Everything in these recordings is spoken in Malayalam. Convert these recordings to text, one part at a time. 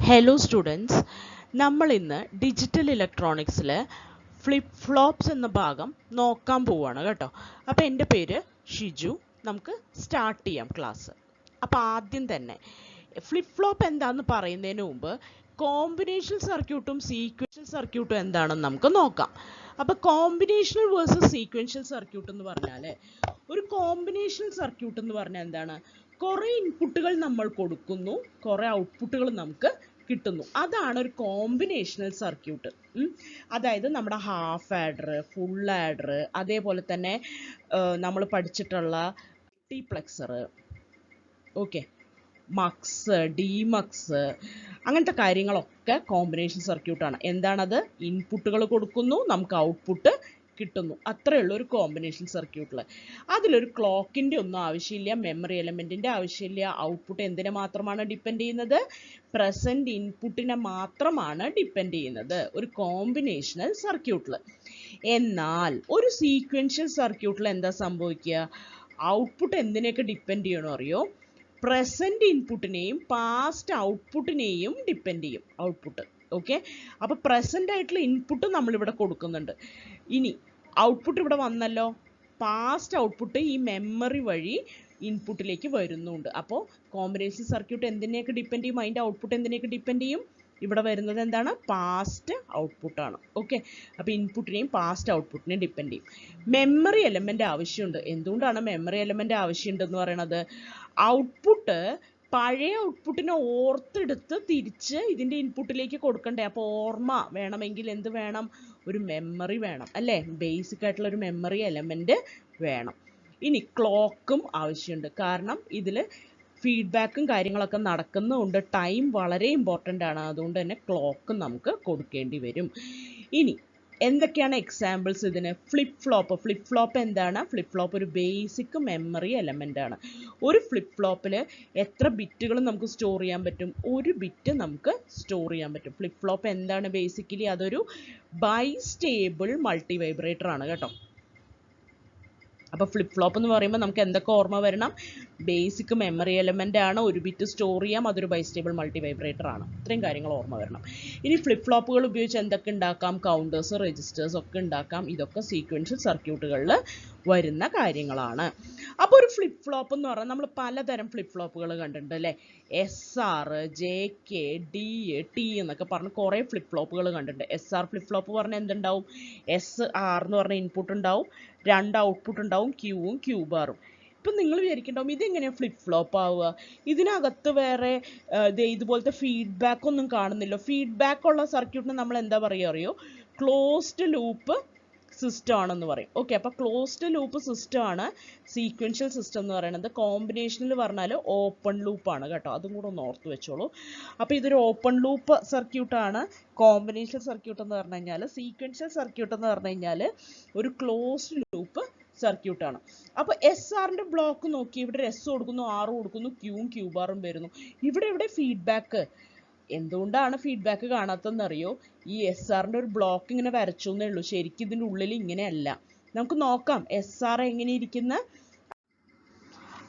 ഹലോ സ്റ്റുഡൻസ്, നമ്മൾ ഇന്ന് ഡിജിറ്റൽ ഇലക്ട്രോണിക്സിൽ ഫ്ലിപ്പ് ഫ്ലോപ്സ് എന്ന ഭാഗം നോക്കാൻ പോവുകയാണ് കേട്ടോ. അപ്പോൾ എൻ്റെ പേര് ഷിജു. നമുക്ക് സ്റ്റാർട്ട് ചെയ്യാം ക്ലാസ്. അപ്പോൾ ആദ്യം തന്നെ ഫ്ലിപ്പ് ഫ്ലോപ്പ് എന്താണെന്ന് പറയുന്നതിന് മുമ്പ് കോമ്പിനേഷണൽ സർക്യൂട്ടും സീക്വൻഷ്യൽ സർക്യൂട്ടും എന്താണെന്ന് നമുക്ക് നോക്കാം. അപ്പോൾ കോമ്പിനേഷണൽ വേഴ്സസ് സീക്വൻഷ്യൽ സർക്യൂട്ട് എന്ന് പറഞ്ഞാൽ, ഒരു കോമ്പിനേഷണൽ സർക്യൂട്ട് എന്ന് പറഞ്ഞാൽ എന്താണ്? കുറേ ഇൻപുട്ടുകൾ നമ്മൾ കൊടുക്കുന്നു, കുറേ ഔട്ട്പുട്ടുകൾ നമുക്ക് കിട്ടുന്നു. അതാണ് ഒരു കോമ്പിനേഷണൽ സർക്യൂട്ട്. അതായത് നമ്മുടെ ഹാഫ് ആഡർ, ഫുൾ ആഡർ, അതേപോലെ തന്നെ നമ്മൾ പഠിച്ചിട്ടുള്ള മൾട്ടിപ്ലക്സർ, ഓക്കെ, മക്സ്, ഡിമക്സ്, അങ്ങനത്തെ കാര്യങ്ങളൊക്കെ കോമ്പിനേഷൻ സർക്യൂട്ടാണ്. എന്താണത്? ഇൻപുട്ടുകൾ കൊടുക്കുന്നു, നമുക്ക് ഔട്ട്പുട്ട് കിട്ടുന്നു. അത്രയേ ഉള്ളൂ ഒരു കോമ്പിനേഷൻ സർക്യൂട്ടിൽ. അതിലൊരു ക്ലോക്കിൻ്റെ ഒന്നും ആവശ്യമില്ല, മെമ്മറി എലമെൻറ്റിൻ്റെ ആവശ്യമില്ല. ഔട്ട്പുട്ട് എന്തിനെ മാത്രമാണ് ഡിപ്പെൻഡ് ചെയ്യുന്നത്? പ്രസൻറ്റ് ഇൻപുട്ടിനെ മാത്രമാണ് ഡിപ്പെൻഡ് ചെയ്യുന്നത് ഒരു കോമ്പിനേഷണൽ സർക്യൂട്ടിൽ. എന്നാൽ ഒരു സീക്വൻഷ്യൽ സർക്യൂട്ടിൽ എന്താ സംഭവിക്കുക? ഔട്ട്പുട്ട് എന്തിനെയൊക്കെ ഡിപ്പെൻഡ് ചെയ്യണോ അറിയോ? പ്രസൻറ്റ് ഇൻപുട്ടിനെയും പാസ്റ്റ് ഔട്ട്പുട്ടിനെയും ഡിപ്പെൻഡ് ചെയ്യും ഔട്ട്പുട്ട്. ഓക്കെ, അപ്പോൾ പ്രസൻ്റ് ആയിട്ടുള്ള ഇൻപുട്ട് നമ്മളിവിടെ കൊടുക്കുന്നുണ്ട്. ഇനി ഔട്ട്പുട്ട് ഇവിടെ വന്നല്ലോ, പാസ്റ്റ് ഔട്ട്പുട്ട് ഈ മെമ്മറി വഴി ഇൻപുട്ടിലേക്ക് വരുന്നുണ്ട്. അപ്പോൾ കോമ്പിനേഷൻ സർക്യൂട്ട് എന്തിനെയൊക്കെ ഡിപ്പെൻഡ് ചെയ്യും? അതിൻ്റെ ഔട്ട്പുട്ട് എന്തിനെയൊക്കെ ഡിപ്പെൻഡ് ചെയ്യും? ഇവിടെ വരുന്നത് എന്താണ്? പാസ്റ്റ് ഔട്ട്പുട്ടാണ്. ഓക്കെ, അപ്പോൾ ഇൻപുട്ടിനെയും പാസ്റ്റ് ഔട്ട്പുട്ടിനെയും ഡിപ്പെൻഡ് ചെയ്യും. മെമ്മറി എലമെൻ്റ് ആവശ്യമുണ്ട്. എന്തുകൊണ്ടാണ് മെമ്മറി എലമെൻ്റ് ആവശ്യമുണ്ടെന്ന് പറയണത്? ഔട്ട്പുട്ട് പഴയ ഔട്ട്പുട്ടിനെ ഓർത്തെടുത്ത് തിരിച്ച് ഇതിൻ്റെ ഇൻപുട്ടിലേക്ക് കൊടുക്കണ്ടേ? അപ്പോൾ ഓർമ്മ വേണമെങ്കിൽ എന്ത് വേണം? ഒരു മെമ്മറി വേണം അല്ലേ? ബേസിക് ആയിട്ടുള്ള ഒരു മെമ്മറി എലമെൻറ്റ് വേണം. ഇനി ക്ലോക്കും ആവശ്യമുണ്ട്. കാരണം ഇതിൽ ഫീഡ്ബാക്കും കാര്യങ്ങളൊക്കെ നടക്കുന്നതുകൊണ്ട് ടൈം വളരെ ഇമ്പോർട്ടൻ്റ് ആണ്. അതുകൊണ്ട് തന്നെ ക്ലോക്ക് നമുക്ക് കൊടുക്കേണ്ടി വരും. ഇനി എന്തൊക്കെയാണ് എക്സാമ്പിൾസ് ഇതിന്? ഫ്ലിപ്പ് ഫ്ലോപ്പ് എന്താണ്? ഫ്ലിപ്പ് ഫ്ലോപ്പ് ഒരു ബേസിക് മെമ്മറി എലമെൻ്റ് ആണ്. ഒരു ഫ്ലിപ്പ് ഫ്ലോപ്പിൽ എത്ര ബിറ്റുകൾ നമുക്ക് സ്റ്റോർ ചെയ്യാൻ പറ്റും? ഒരു ബിറ്റ് നമുക്ക് സ്റ്റോർ ചെയ്യാൻ പറ്റും. ഫ്ലിപ്പ് ഫ്ലോപ്പ് എന്താണ്? ബേസിക്കലി അതൊരു ബൈസ്റ്റേബിൾ മൾട്ടി വൈബ്രേറ്റർ ആണ് കേട്ടോ. അപ്പോൾ ഫ്ലിപ്പ് ഫ്ലോപ്പ് എന്ന് പറയുമ്പോൾ നമുക്ക് എന്തൊക്കെ ഓർമ്മ വരണം? ബേസിക് മെമ്മറി എലമെൻ്റ് ആണ്, ഒരു ബിറ്റ് സ്റ്റോർ ചെയ്യാം, അതൊരു ബൈസ്റ്റേബിൾ മൾട്ടി വൈബ്രേറ്റർ ആണ്. ഇത്രയും കാര്യങ്ങൾ ഓർമ്മ വരണം. ഇനി ഫ്ലിപ്പ് ഫ്ലോപ്പുകൾ ഉപയോഗിച്ച് എന്തൊക്കെ ഉണ്ടാക്കാം? കൗണ്ടേഴ്സ്, രജിസ്റ്റേഴ്സ് ഒക്കെ ഉണ്ടാക്കാം. ഇതൊക്കെ സീക്വൻഷ്യൽ സർക്യൂട്ടുകളിൽ വരുന്ന കാര്യങ്ങളാണ്. അപ്പോൾ ഒരു ഫ്ലിപ്പ് ഫ്ലോപ്പ് എന്ന് പറഞ്ഞാൽ നമ്മൾ പലതരം ഫ്ലിപ്പ് ഫ്ലോപ്പുകൾ കണ്ടിട്ടുണ്ട് അല്ലേ? SR, JK, DA, T എന്നൊക്കെ പറഞ്ഞ് കുറേ ഫ്ലിപ്പ് ഫ്ലോപ്പുകൾ കണ്ടിട്ടുണ്ട്. SR ഫ്ലിപ്പ് ഫ്ലോപ്പ് പറഞ്ഞാൽ എന്തുണ്ടാവും? SR എന്ന് പറഞ്ഞ ഇൻപുട്ട് ഉണ്ടാവും, 2 ഔട്ട്പുട്ട് ഉണ്ടാവും, ക്യൂവും ക്യൂ ബാറും. ഇപ്പം നിങ്ങൾ വിചാരിക്കണ്ടാവും ഇതെങ്ങനെയാണ് ഫ്ലിപ്പ് ഫ്ലോപ്പ് ആവുക? ഇതിനകത്ത് വേറെ ഇതുപോലത്തെ ഫീഡ്ബാക്ക് ഒന്നും കാണുന്നില്ല. ഫീഡ്ബാക്ക് ഉള്ള സർക്യൂട്ടിന് നമ്മൾ എന്താ പറയുക അറിയോ? ക്ലോസ്ഡ് ലൂപ്പ് സിസ്റ്റം ആണെന്ന് പറയും. ഓക്കെ, അപ്പോൾ ക്ലോസ്ഡ് ലൂപ്പ് സിസ്റ്റം ആണ് സീക്വൻഷ്യൽ സിസ്റ്റം എന്ന് പറയുന്നത്. കോമ്പിനേഷനിൽ പറഞ്ഞാൽ ഓപ്പൺ ലൂപ്പാണ് കേട്ടോ. അതും കൂടെ ഒന്ന് ഓർത്ത് വെച്ചോളൂ. അപ്പോൾ ഇതൊരു ഓപ്പൺ ലൂപ്പ് സർക്യൂട്ടാണ്. കോമ്പിനേഷൻ സർക്യൂട്ട് എന്ന് പറഞ്ഞു കഴിഞ്ഞാൽ, സീക്വൻഷ്യൽ സർക്യൂട്ട് എന്ന് പറഞ്ഞു കഴിഞ്ഞാൽ ഒരു ക്ലോസ്ഡ് ലൂപ്പ് സർക്യൂട്ടാണ്. അപ്പോൾ SRൻ്റെ ബ്ലോക്ക് നോക്കി, ഇവിടെ S കൊടുക്കുന്നു, R കൊടുക്കുന്നു, ക്യൂവും ക്യൂ ബാറും വരുന്നു. ഇവിടെ ഫീഡ്ബാക്ക്. എന്തുകൊണ്ടാണ് ഫീഡ്ബാക്ക് കാണാത്തതെന്ന് അറിയോ? ഈ SRൻ്റെ ഒരു ബ്ലോക്ക് ഇങ്ങനെ വരച്ചു എന്നേ ഉള്ളൂ. ശരിക്കും ഇതിൻ്റെ ഉള്ളിൽ ഇങ്ങനെയല്ല. നമുക്ക് നോക്കാം SR എങ്ങനെ ഇരിക്കുന്ന.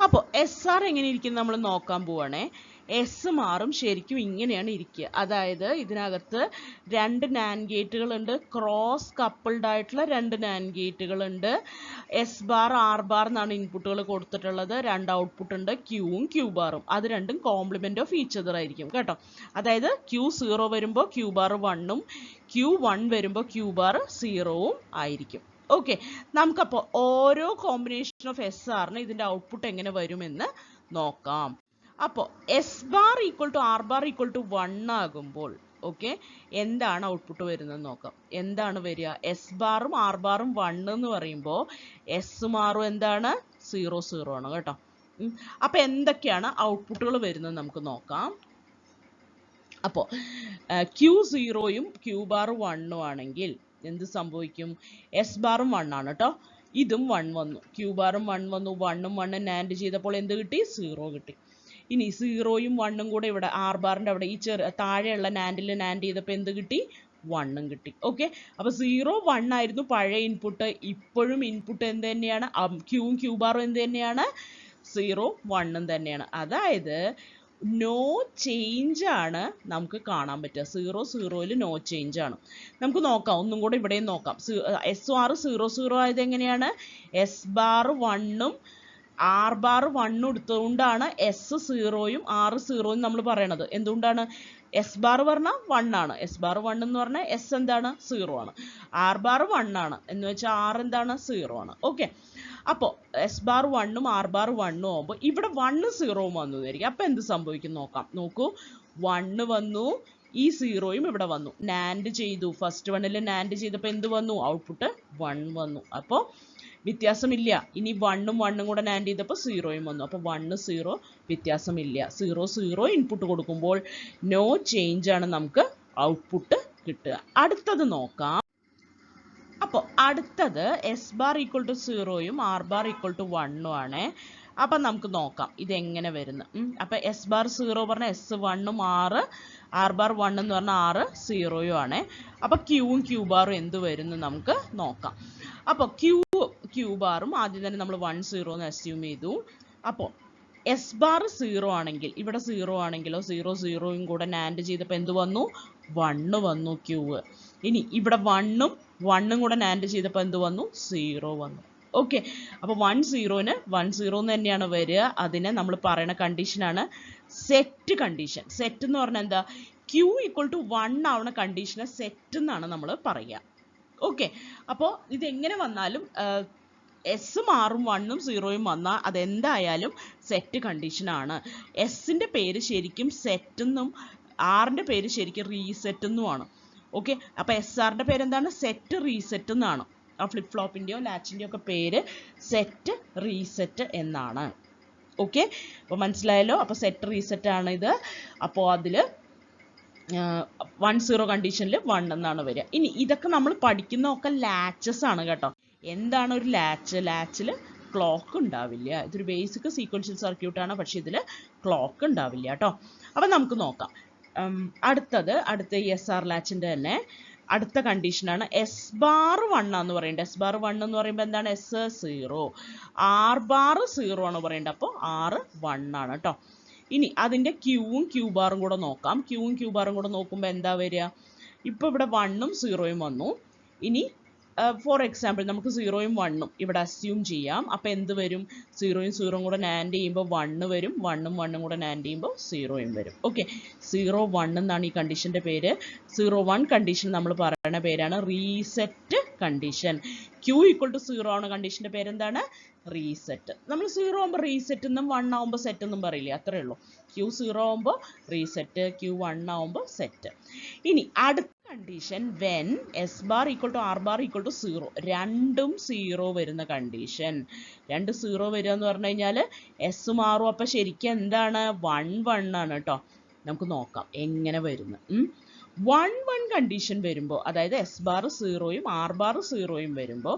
അപ്പോൾ SR എങ്ങനെ ഇരിക്കുന്നത് നമ്മൾ നോക്കാൻ പോവാണേ. S മാറും, ശരിക്കും ഇങ്ങനെയാണ് ഇരിക്കുക. അതായത് ഇതിനകത്ത് 2 NAND ഗേറ്റുകളുണ്ട്, ക്രോസ് കപ്പിൾഡ് ആയിട്ടുള്ള 2 NAND ഗേറ്റുകളുണ്ട്. S bar R bar എന്നാണ് ഇൻപുട്ടുകൾ കൊടുത്തിട്ടുള്ളത്. 2 ഔട്ട്പുട്ട് ഉണ്ട്, ക്യൂവും ക്യൂ ബാറും. അത് രണ്ടും കോംപ്ലിമെൻ്റ് ഓഫ് ഈച്ച് അതർ ആയിരിക്കും കേട്ടോ. അതായത് Q0 വരുമ്പോൾ ക്യൂ ബാർ 1ഉം, Q1 വരുമ്പോൾ ക്യൂ ബാർ 0ഉം ആയിരിക്കും. ഓക്കെ, നമുക്കപ്പോൾ ഓരോ കോമ്പിനേഷൻ ഓഫ് SRന് ഇതിൻ്റെ ഔട്ട്പുട്ട് എങ്ങനെ വരുമെന്ന് നോക്കാം. അപ്പോൾ S bar equal to R bar equal to 1 ആകുമ്പോൾ ഓക്കെ എന്താണ് ഔട്ട്പുട്ട് വരുന്നത് നോക്കാം. എന്താണ് വരിക? S ബാറും R ബാറും 1 എന്ന് പറയുമ്പോൾ S മാറും എന്താണ്? 0 ആണ് കേട്ടോ. അപ്പോൾ എന്തൊക്കെയാണ് ഔട്ട്പുട്ടുകൾ വരുന്നത് നമുക്ക് നോക്കാം. അപ്പോൾ Q0യും ക്യൂ ബാർ 1ഉം ആണെങ്കിൽ എന്ത് സംഭവിക്കും? S ബാറും 1 ആണ് കേട്ടോ. ഇതും 1 വന്നു, ക്യൂ ബാറും 1 വന്നു. 1ഉം 1ഉം നാൻഡ് ചെയ്തപ്പോൾ എന്ത് കിട്ടി? 0 കിട്ടി. ഇനി 0യും 1ഉം കൂടെ ഇവിടെ R ബാറിൻ്റെ അവിടെ ഈ താഴെയുള്ള നാൻഡിൽ നാൻഡ് ചെയ്തപ്പോൾ എന്ത് കിട്ടി? 1ഉം കിട്ടി. ഓക്കെ, അപ്പോൾ 0, 1 ആയിരുന്നു പഴയ ഇൻപുട്ട്. ഇപ്പോഴും ഇൻപുട്ട് എന്ത് തന്നെയാണ്? ക്യൂവും ക്യൂ ബാറും എന്ത് തന്നെയാണ്? 0, 1ഉം തന്നെയാണ്. അതായത് നോ ചേഞ്ച് ആണ് നമുക്ക് കാണാൻ പറ്റുക. 0 0യിൽ നോ ചേഞ്ച് ആണ്. നമുക്ക് നോക്കാം, ഒന്നും കൂടെ ഇവിടെയും നോക്കാം. എസ് ആർ 0 0 ആയത് എങ്ങനെയാണ്? എസ് ബാർ 1ഉം ആർ ബാർ 1ഉം എടുത്തുകൊണ്ടാണ് എസ് 0യും ആർ 0യും നമ്മൾ പറയണത്. എന്തുകൊണ്ടാണ്? എസ് ബാർ പറഞ്ഞാൽ 1 ആണ്, എസ് ബാർ 1 എന്ന് പറഞ്ഞാൽ എസ് എന്താണ്? 0 ആണ്. ആർ ബാർ 1 ആണ് എന്ന് വെച്ചാൽ ആർ എന്താണ്? 0 ആണ്. ഓക്കെ, അപ്പോൾ എസ് ബാർ 1ഉം ആർ ബാർ 1ഉം ആകുമ്പോൾ ഇവിടെ 1 0ഉം വന്നു തരിക. അപ്പോൾ എന്ത് സംഭവിക്കും നോക്കാം. നോക്കൂ, 1 വന്നു, ഈ 0യും ഇവിടെ വന്നു. നാൻഡ് ചെയ്തു, ഫസ്റ്റ് വണ്ണിൽ നാൻഡ് ചെയ്തപ്പോൾ എന്ത് വന്നു? ഔട്ട്പുട്ട് 1 വന്നു. അപ്പോൾ വ്യത്യാസമില്ല. ഇനി 1ഉം 1ഉം കൂടെ നാൻഡ് ചെയ്തപ്പോൾ 0യും വന്നു. അപ്പോൾ 1 0 വ്യത്യാസമില്ല. 0 0 ഇൻപുട്ട് കൊടുക്കുമ്പോൾ നോ ചേഞ്ച് ആണ് നമുക്ക് ഔട്ട്പുട്ട് കിട്ടുക. അടുത്തത് നോക്കാം. അപ്പോൾ അടുത്തത് എസ് ബാർ ഈക്വൽ ടു 0യും ആർ ബാർ ഈക്വൽ ടു 1ഉം ആണ്. അപ്പം നമുക്ക് നോക്കാം ഇതെങ്ങനെ വരുന്നു. അപ്പം എസ് ബാർ 0 പറഞ്ഞാൽ എസ് 1ഉം ആർ ബാർ 1 എന്ന് പറഞ്ഞാൽ ആർ 0യും ആണ്. അപ്പം ക്യൂവും ക്യൂ ബാറും എന്ത് വരുന്നു നമുക്ക് നോക്കാം. അപ്പോൾ ക്യൂ ബാറും ആദ്യം തന്നെ നമ്മൾ 1 0 എന്ന് അസ്യൂം ചെയ്തു. അപ്പോൾ എസ് ബാർ 0 ആണെങ്കിൽ ഇവിടെ 0 ആണെങ്കിലോ 0 0യും കൂടെ നാൻഡ് ചെയ്തപ്പോൾ എന്ത് വന്നു? 1 വന്നു ക്യൂ. ഇനി ഇവിടെ 1ഉം 1ഉം കൂടെ നാൻഡ് ചെയ്തപ്പോൾ എന്ത് വന്നു? 0 വന്നു. ഓക്കെ, അപ്പോൾ 1 0ന് 1 0 എന്ന് തന്നെയാണ് വരിക. അതിനെ നമ്മൾ പറയുന്ന കണ്ടീഷനാണ് സെറ്റ് കണ്ടീഷൻ. സെറ്റ് എന്ന് പറഞ്ഞാൽ എന്താ? ക്യൂ ഈക്വൽ ടു 1 ആവുന്ന കണ്ടീഷനെ സെറ്റ് എന്നാണ് നമ്മൾ പറയുക. ഓക്കെ, അപ്പോൾ ഇതെങ്ങനെ വന്നാലും എസ്സും ആറും 1ഉം 0യും വന്നാൽ അതെന്തായാലും സെറ്റ് കണ്ടീഷനാണ്. എസിൻ്റെ പേര് ശരിക്കും സെറ്റ് എന്നും ആറിൻ്റെ പേര് ശരിക്കും റീസെറ്റ് എന്നുമാണ്. ഓക്കെ, അപ്പോൾ എസ് ആറിൻ്റെ പേര് എന്താണ്? സെറ്റ് റീസെറ്റ് എന്നാണ്. ആ ഫ്ലിപ്പ് ഫ്ലോപ്പിൻ്റെയോ ലാച്ചിൻ്റെയോ ഒക്കെ പേര് സെറ്റ് റീസെറ്റ് എന്നാണ്. ഓക്കെ, അപ്പോൾ മനസ്സിലായല്ലോ. അപ്പോൾ സെറ്റ് റീസെറ്റ് ആണ് ഇത്. അപ്പോൾ അതിൽ 1 0 കണ്ടീഷനിൽ 1 എന്നാണ് വരിക. ഇനി ഇതൊക്കെ നമ്മൾ പഠിക്കുന്നതൊക്കെ ലാച്ചസ് ആണ് കേട്ടോ. എന്താണ് ഒരു ലാച്ച്? ലാച്ചിൽ ക്ലോക്ക് ഉണ്ടാവില്ല. ഇതൊരു ബേസിക് സീക്വൻഷ്യൽ സർക്യൂട്ടാണ്, പക്ഷെ ഇതിൽ ക്ലോക്ക് ഉണ്ടാവില്ല കേട്ടോ. അപ്പം നമുക്ക് നോക്കാം. അടുത്ത എസ് ആർ ലാച്ചിൻ്റെ തന്നെ അടുത്ത കണ്ടീഷനാണ് എസ് ബാർ 1 എന്ന് പറയുന്നത്. എസ് ബാർ 1 എന്ന് പറയുമ്പോൾ എന്താണ്? എസ് 0, ആർ ബാർ 0 ആണ് പറയേണ്ടത്. അപ്പോൾ ആർ 1 ആണ് കേട്ടോ. ഇനി അതിൻ്റെ ക്യൂവും ക്യൂ ബാറും കൂടെ നോക്കാം. ക്യൂവും ക്യൂ ബാറും കൂടെ നോക്കുമ്പോൾ എന്താ വരിക? ഇപ്പോൾ ഇവിടെ 1ഉം 0യും വന്നു. ഇനി ഫോർ എക്സാമ്പിൾ നമുക്ക് 0യും 1ഉം ഇവിടെ അസ്യൂം ചെയ്യാം. അപ്പോൾ എന്ത് വരും? 0യും 0യും കൂടെ നാൻഡ് ചെയ്യുമ്പോൾ 1 വരും, 1ഉം 1ഉം കൂടെ നാൻഡ് ചെയ്യുമ്പോൾ 0യും വരും. ഓക്കെ, 0 1 എന്നാണ് ഈ കണ്ടീഷൻ്റെ പേര്. 0 1 കണ്ടീഷൻ നമ്മൾ പറയുന്ന പേരാണ് reset condition. Q equal to 0 ആണ് കണ്ടീഷൻ്റെ പേരെന്താണ്? റീസെറ്റ്. നമ്മൾ 0 ആകുമ്പോൾ റീസെറ്റ് എന്നും 1 ആകുമ്പോൾ സെറ്റ് എന്നും പറയില്ലേ, അത്രേ ഉള്ളൂ. ക്യൂ 0 ആകുമ്പോൾ റീസെറ്റ്, ക്യൂ 1 ആകുമ്പോൾ സെറ്റ്. ഇനി അടുത്ത condition when S bar equal to R bar equal to 0, രണ്ടും 0 വരുന്ന കണ്ടീഷൻ. 2 0 വരിക എന്ന് പറഞ്ഞു കഴിഞ്ഞാൽ എസും ആറും അപ്പം ശരിക്കും എന്താണ്? 1 1 ആണ് കേട്ടോ. നമുക്ക് നോക്കാം എങ്ങനെ വരുന്നു. 1 1 കണ്ടീഷൻ വരുമ്പോൾ, അതായത് എസ് ബാർ 0യും ആർ ബാർ 0യും വരുമ്പോൾ,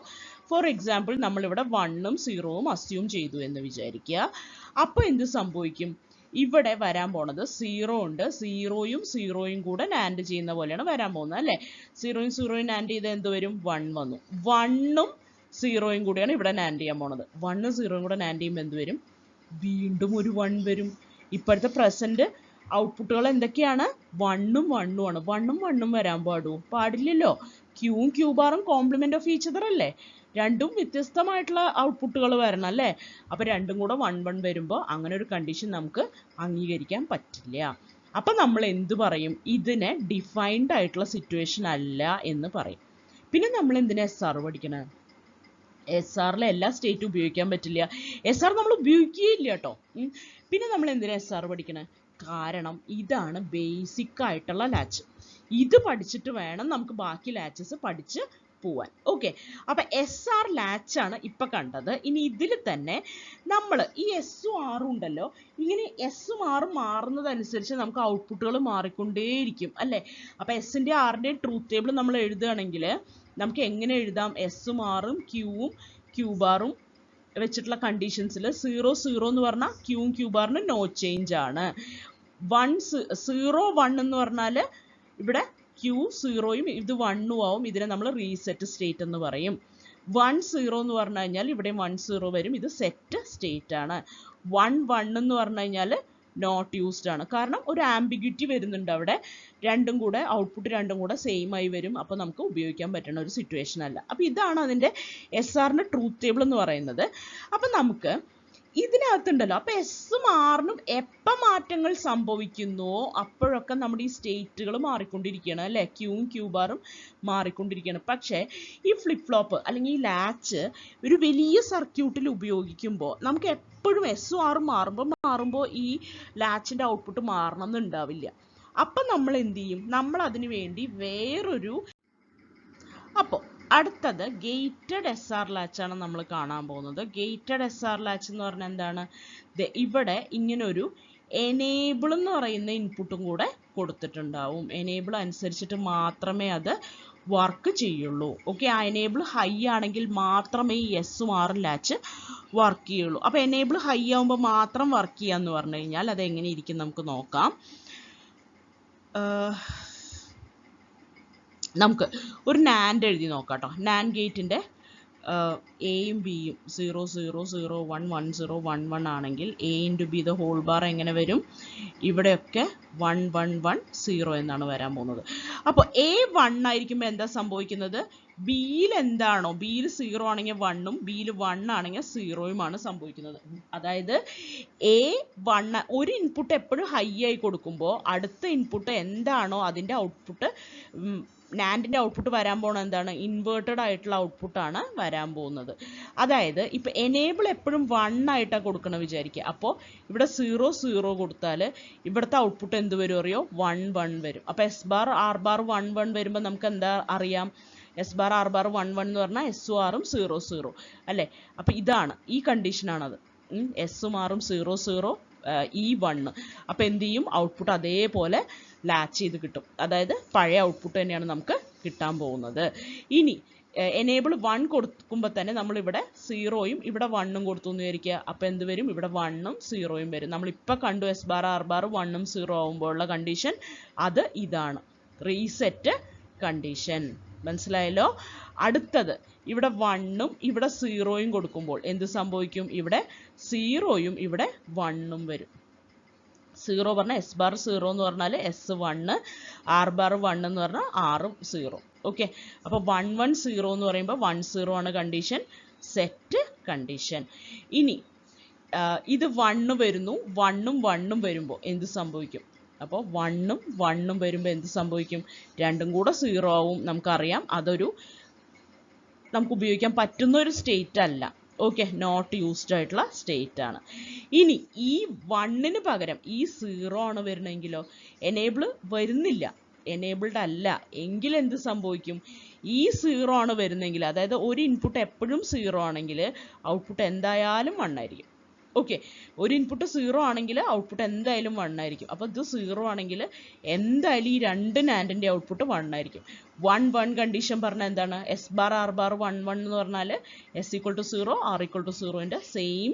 ഫോർ എക്സാമ്പിൾ നമ്മളിവിടെ 1ഉം 0യും അസ്യൂം ചെയ്തു എന്ന് വിചാരിക്കുക. അപ്പോൾ എന്ത് സംഭവിക്കും? ഇവിടെ വരാൻ പോണത് 0 ഉണ്ട്. 0യും 0യും കൂടെ നാൻഡ് ചെയ്യുന്ന പോലെയാണ് വരാൻ പോകുന്നത് അല്ലേ? 0യും 0യും നാൻഡ് ചെയ്ത് എന്ത് വരും? 1 വന്നു. 1ഉം 0യും കൂടിയാണ് ഇവിടെ നാൻഡ് ചെയ്യാൻ പോണത്. 1ഉം 0യും കൂടെ നാൻഡ് ചെയ്യുമ്പോൾ എന്ത് വരും? വീണ്ടും ഒരു 1 വരും. ഇപ്പോഴത്തെ പ്രസന്റ് ഔട്ട്പുട്ടുകൾ എന്തൊക്കെയാണ്? 1ഉം 1ഉം ആണ്. 1ഉം 1ഉം വരാൻ പാടില്ലല്ലോ. ക്യൂവും ക്യൂ ബാറും കോംപ്ലിമെന്റ് ഓഫ് ഈച്ച് അതർ അല്ലേ? രണ്ടും വ്യത്യസ്തമായിട്ടുള്ള ഔട്ട്പുട്ടുകൾ വരണം അല്ലേ? അപ്പോൾ രണ്ടും കൂടെ 1 1 വരുമ്പോൾ അങ്ങനെ ഒരു കണ്ടീഷൻ നമുക്ക് അംഗീകരിക്കാൻ പറ്റില്ല. അപ്പം നമ്മൾ എന്ത് പറയും? ഇതിനെ ഡിഫൈൻഡ് ആയിട്ടുള്ള സിറ്റുവേഷൻ അല്ല എന്ന് പറയും. പിന്നെ നമ്മൾ എന്തിനാ എസ് ആർ പഠിക്കണേ? എസ് ആറിലെ എല്ലാ സ്റ്റേറ്റും ഉപയോഗിക്കാൻ പറ്റില്ല. എസ് ആർ നമ്മൾ ഉപയോഗിക്കുകയില്ല കേട്ടോ. പിന്നെ നമ്മൾ എന്തിനാ എസ് ആർ പഠിക്കണേ? കാരണം ഇതാണ് ബേസിക് ആയിട്ടുള്ള ലാച്ച്. ഇത് പഠിച്ചിട്ട് വേണം നമുക്ക് ബാക്കി ലാച്ചസ് പഠിച്ച് പോവാൻ. ഓക്കെ, അപ്പം എസ് ആർ ലാച്ചാണ് ഇപ്പം കണ്ടത്. ഇനി ഇതിൽ തന്നെ നമ്മൾ ഈ എസ്സും ആറും ഉണ്ടല്ലോ, ഇങ്ങനെ എസ്സും ആറും മാറുന്നതനുസരിച്ച് നമുക്ക് ഔട്ട്പുട്ടുകൾ മാറിക്കൊണ്ടേയിരിക്കും അല്ലേ? അപ്പം എസിൻ്റെ ആറിൻ്റെയും ട്രൂത്ത് ടേബിൾ നമ്മൾ എഴുതുകയാണെങ്കിൽ നമുക്ക് എങ്ങനെ എഴുതാം? എസ്സും ആറും ക്യൂവും ക്യൂ ബാറും വെച്ചിട്ടുള്ള കണ്ടീഷൻസിൽ 0 0 എന്ന് പറഞ്ഞാൽ ക്യൂവും ക്യൂ ബാറിന് നോ ചേഞ്ച് ആണ്. 0 1 എന്ന് പറഞ്ഞാൽ ഇവിടെ ക്യൂ 0യും ഇത് 1ഉം ആവും. ഇതിനെ നമ്മൾ റീസെറ്റ് സ്റ്റേറ്റ് എന്ന് പറയും. 1 0 എന്ന് പറഞ്ഞു കഴിഞ്ഞാൽ ഇവിടെ 1 0 വരും. ഇത് സെറ്റ് സ്റ്റേറ്റ് ആണ്. 1 1 എന്ന് പറഞ്ഞു കഴിഞ്ഞാൽ നോട്ട് യൂസ്ഡ് ആണ്. കാരണം ഒരു ആംബിഗ്വിറ്റി വരുന്നുണ്ട് അവിടെ, ഔട്ട്പുട്ട് രണ്ടും കൂടെ സെയിം ആയി വരും. അപ്പോൾ നമുക്ക് ഉപയോഗിക്കാൻ പറ്റുന്ന ഒരു സിറ്റുവേഷൻ അല്ല. അപ്പോൾ ഇതാണ് അതിൻ്റെ SRന്റെ ട്രൂത്ത് ടേബിൾ എന്ന് പറയുന്നത്. അപ്പം നമുക്ക് ഇതിനകത്തുണ്ടല്ലോ, അപ്പോൾ എസ്സും ആറിനും എപ്പോൾ മാറ്റങ്ങൾ സംഭവിക്കുന്നുവോ അപ്പോഴൊക്കെ നമ്മുടെ ഈ സ്റ്റേറ്റുകൾ മാറിക്കൊണ്ടിരിക്കുകയാണ് അല്ലേ, ക്യൂവും ക്യൂ ബാറും മാറിക്കൊണ്ടിരിക്കുകയാണ്. പക്ഷേ ഈ ഫ്ലിപ്പ് ഫ്ലോപ്പ് അല്ലെങ്കിൽ ഈ ലാച്ച് ഒരു വലിയ സർക്യൂട്ടിൽ ഉപയോഗിക്കുമ്പോൾ നമുക്ക് എപ്പോഴും എസ്സും ആറും മാറുമ്പോൾ ഈ ലാച്ചിൻ്റെ ഔട്ട്പുട്ട് മാറണം എന്നുണ്ടാവില്ല. അപ്പം നമ്മൾ എന്ത് ചെയ്യും, നമ്മൾ അതിനു വേണ്ടി അപ്പോൾ അടുത്തത് ഗേറ്റഡ് SR ലാച്ചാണ് നമ്മൾ കാണാൻ പോകുന്നത്. ഗേറ്റഡ് SR ലാച്ച് എന്ന് പറഞ്ഞാൽ എന്താണ്, ഇവിടെ ഇങ്ങനൊരു എനേബിൾ എന്ന് പറയുന്ന ഇൻപുട്ടും കൂടെ കൊടുത്തിട്ടുണ്ടാവും. എനേബിൾ അനുസരിച്ചിട്ട് മാത്രമേ അത് വർക്ക് ചെയ്യുള്ളൂ. ഓക്കെ, ആ എനേബിൾ ഹൈ ആണെങ്കിൽ മാത്രമേ ഈ എസ്സും ആറും ലാച്ച് വർക്ക് ചെയ്യുള്ളൂ. അപ്പോൾ എനേബിൾ ഹൈ ആകുമ്പോൾ മാത്രം വർക്ക് ചെയ്യാന്ന് പറഞ്ഞു കഴിഞ്ഞാൽ അത് എങ്ങനെ ഇരിക്കും നമുക്ക് നോക്കാം. നമുക്ക് ഒരു നാൻഡ് എഴുതി നോക്കാം കേട്ടോ. നാൻഡ് ഗേറ്റിൻ്റെ എയും ബിയും 0 0 0 1 1 0 1 1 ആണെങ്കിൽ a into B the whole bar എങ്ങനെ വരും, ഇവിടെയൊക്കെ 1 1 1 0 എന്നാണ് വരാൻ പോകുന്നത്. അപ്പോൾ a 1 ആയിരിക്കുമ്പോൾ എന്താ സംഭവിക്കുന്നത്, ബിയിൽ എന്താണോ, ബിയിൽ 0 ആണെങ്കിൽ 1ഉം ബിയിൽ 1 ആണെങ്കിൽ 0യുമാണ് സംഭവിക്കുന്നത്. അതായത് A1 ഒരു ഇൻപുട്ട് എപ്പോഴും ഹൈ ആയി കൊടുക്കുമ്പോൾ അടുത്ത ഇൻപുട്ട് എന്താണോ അതിൻ്റെ ഔട്ട്പുട്ട്, നാൻഡിൻ്റെ ഔട്ട്പുട്ട് വരാൻ പോകുന്നത് എന്താണ്, ഇൻവേർട്ടഡ് ആയിട്ടുള്ള ഔട്ട്പുട്ടാണ് വരാൻ പോകുന്നത്. അതായത് ഇപ്പോൾ എനേബിൾ എപ്പോഴും 1 ആയിട്ടാണ് കൊടുക്കണം വിചാരിക്കുക. അപ്പോൾ ഇവിടെ 0 0 കൊടുത്താൽ ഇവിടുത്തെ ഔട്ട്പുട്ട് എന്ത് വരും അറിയോ, 1 1 വരും. അപ്പോൾ എസ് ബാർ ആർ ബാർ 1 1 വരുമ്പോൾ നമുക്ക് എന്താ അറിയാം, എസ് ബാർ ആർ ബാർ 1 1 എന്ന് പറഞ്ഞാൽ എസ്സും ആറും 0 0 അല്ലേ. അപ്പോൾ ഇതാണ് ഈ കണ്ടീഷനാണത്, എസ്സും ആറും 0 0 ഈ 1. അപ്പോൾ എന്ത് ചെയ്യും, ഔട്ട്പുട്ട് അതേപോലെ ലാച്ച് ചെയ്ത് കിട്ടും. അതായത് പഴയ ഔട്ട്പുട്ട് തന്നെയാണ് നമുക്ക് കിട്ടാൻ പോകുന്നത്. ഇനി എനേബിൾ 1 കൊടുക്കുമ്പോൾ തന്നെ നമ്മളിവിടെ 0യും ഇവിടെ 1ഉം കൊടുത്തു എന്ന് വിചാരിക്കുക. അപ്പോൾ എന്ത് വരും, ഇവിടെ 1ഉം 0യും വരും. നമ്മളിപ്പോൾ കണ്ടു എസ് ബാർ ആർ ബാർ 1ഉം 0 ആകുമ്പോഴുള്ള കണ്ടീഷൻ അത് ഇതാണ്, റീസെറ്റ് കണ്ടീഷൻ. മനസ്സിലായല്ലോ. അടുത്തത് ഇവിടെ 1ഉം ഇവിടെ 0യും കൊടുക്കുമ്പോൾ എന്ത് സംഭവിക്കും, ഇവിടെ 0യും ഇവിടെ 1ഉം വരും. 0 പറഞ്ഞാൽ എസ് ബാർ 0 എന്ന് പറഞ്ഞാൽ എസ് 1, ആർ ബാർ 1 എന്ന് പറഞ്ഞാൽ ആറും 0. ഓക്കെ, അപ്പോൾ 1 1 0 എന്ന് പറയുമ്പോൾ 1 0 ആണ് കണ്ടീഷൻ, സെറ്റ് കണ്ടീഷൻ. ഇനി ഇത് 1 വരുന്നു, 1ഉം 1ഉം വരുമ്പോൾ എന്ത് സംഭവിക്കും, അപ്പോൾ 1ഉം 1ഉം വരുമ്പോൾ എന്ത് സംഭവിക്കും, രണ്ടും കൂടെ 0 ആവും. നമുക്കറിയാം അതൊരു നമുക്ക് ഉപയോഗിക്കാൻ പറ്റുന്ന ഒരു സ്റ്റേറ്റ് അല്ല. ഓക്കെ, നോട്ട് യൂസ്ഡ് ആയിട്ടുള്ള സ്റ്റേറ്റ് ആണ്. ഇനി ഈ 1ന് പകരം ഈ 0 ആണ് വരുന്നതെങ്കിലോ, എനേബിൾ വരുന്നില്ല, എനേബിൾഡ് അല്ല എങ്കിൽ എന്ത് സംഭവിക്കും, ഈ 0 ആണ് വരുന്നതെങ്കിൽ, അതായത് ഒരു ഇൻപുട്ട് എപ്പോഴും 0 ആണെങ്കിൽ ഔട്ട്പുട്ട് എന്തായാലും 1 ആയിരിക്കും. ഓക്കെ, ഒരു ഇൻപുട്ട് 0 ആണെങ്കിൽ ഔട്ട്പുട്ട് എന്തായാലും 1 ആയിരിക്കും. അപ്പോൾ ഇത് 0 ആണെങ്കിൽ എന്തായാലും ഈ രണ്ട് നാൻഡിൻ്റെ ഔട്ട്പുട്ട് 1 ആയിരിക്കും. 1 1 കണ്ടീഷൻ പറഞ്ഞാൽ എന്താണ്, എസ് ബാർ ആർ ബാർ 1 1 എന്ന് പറഞ്ഞാൽ S equal to 0 R equal to 0ൻ്റെ സെയിം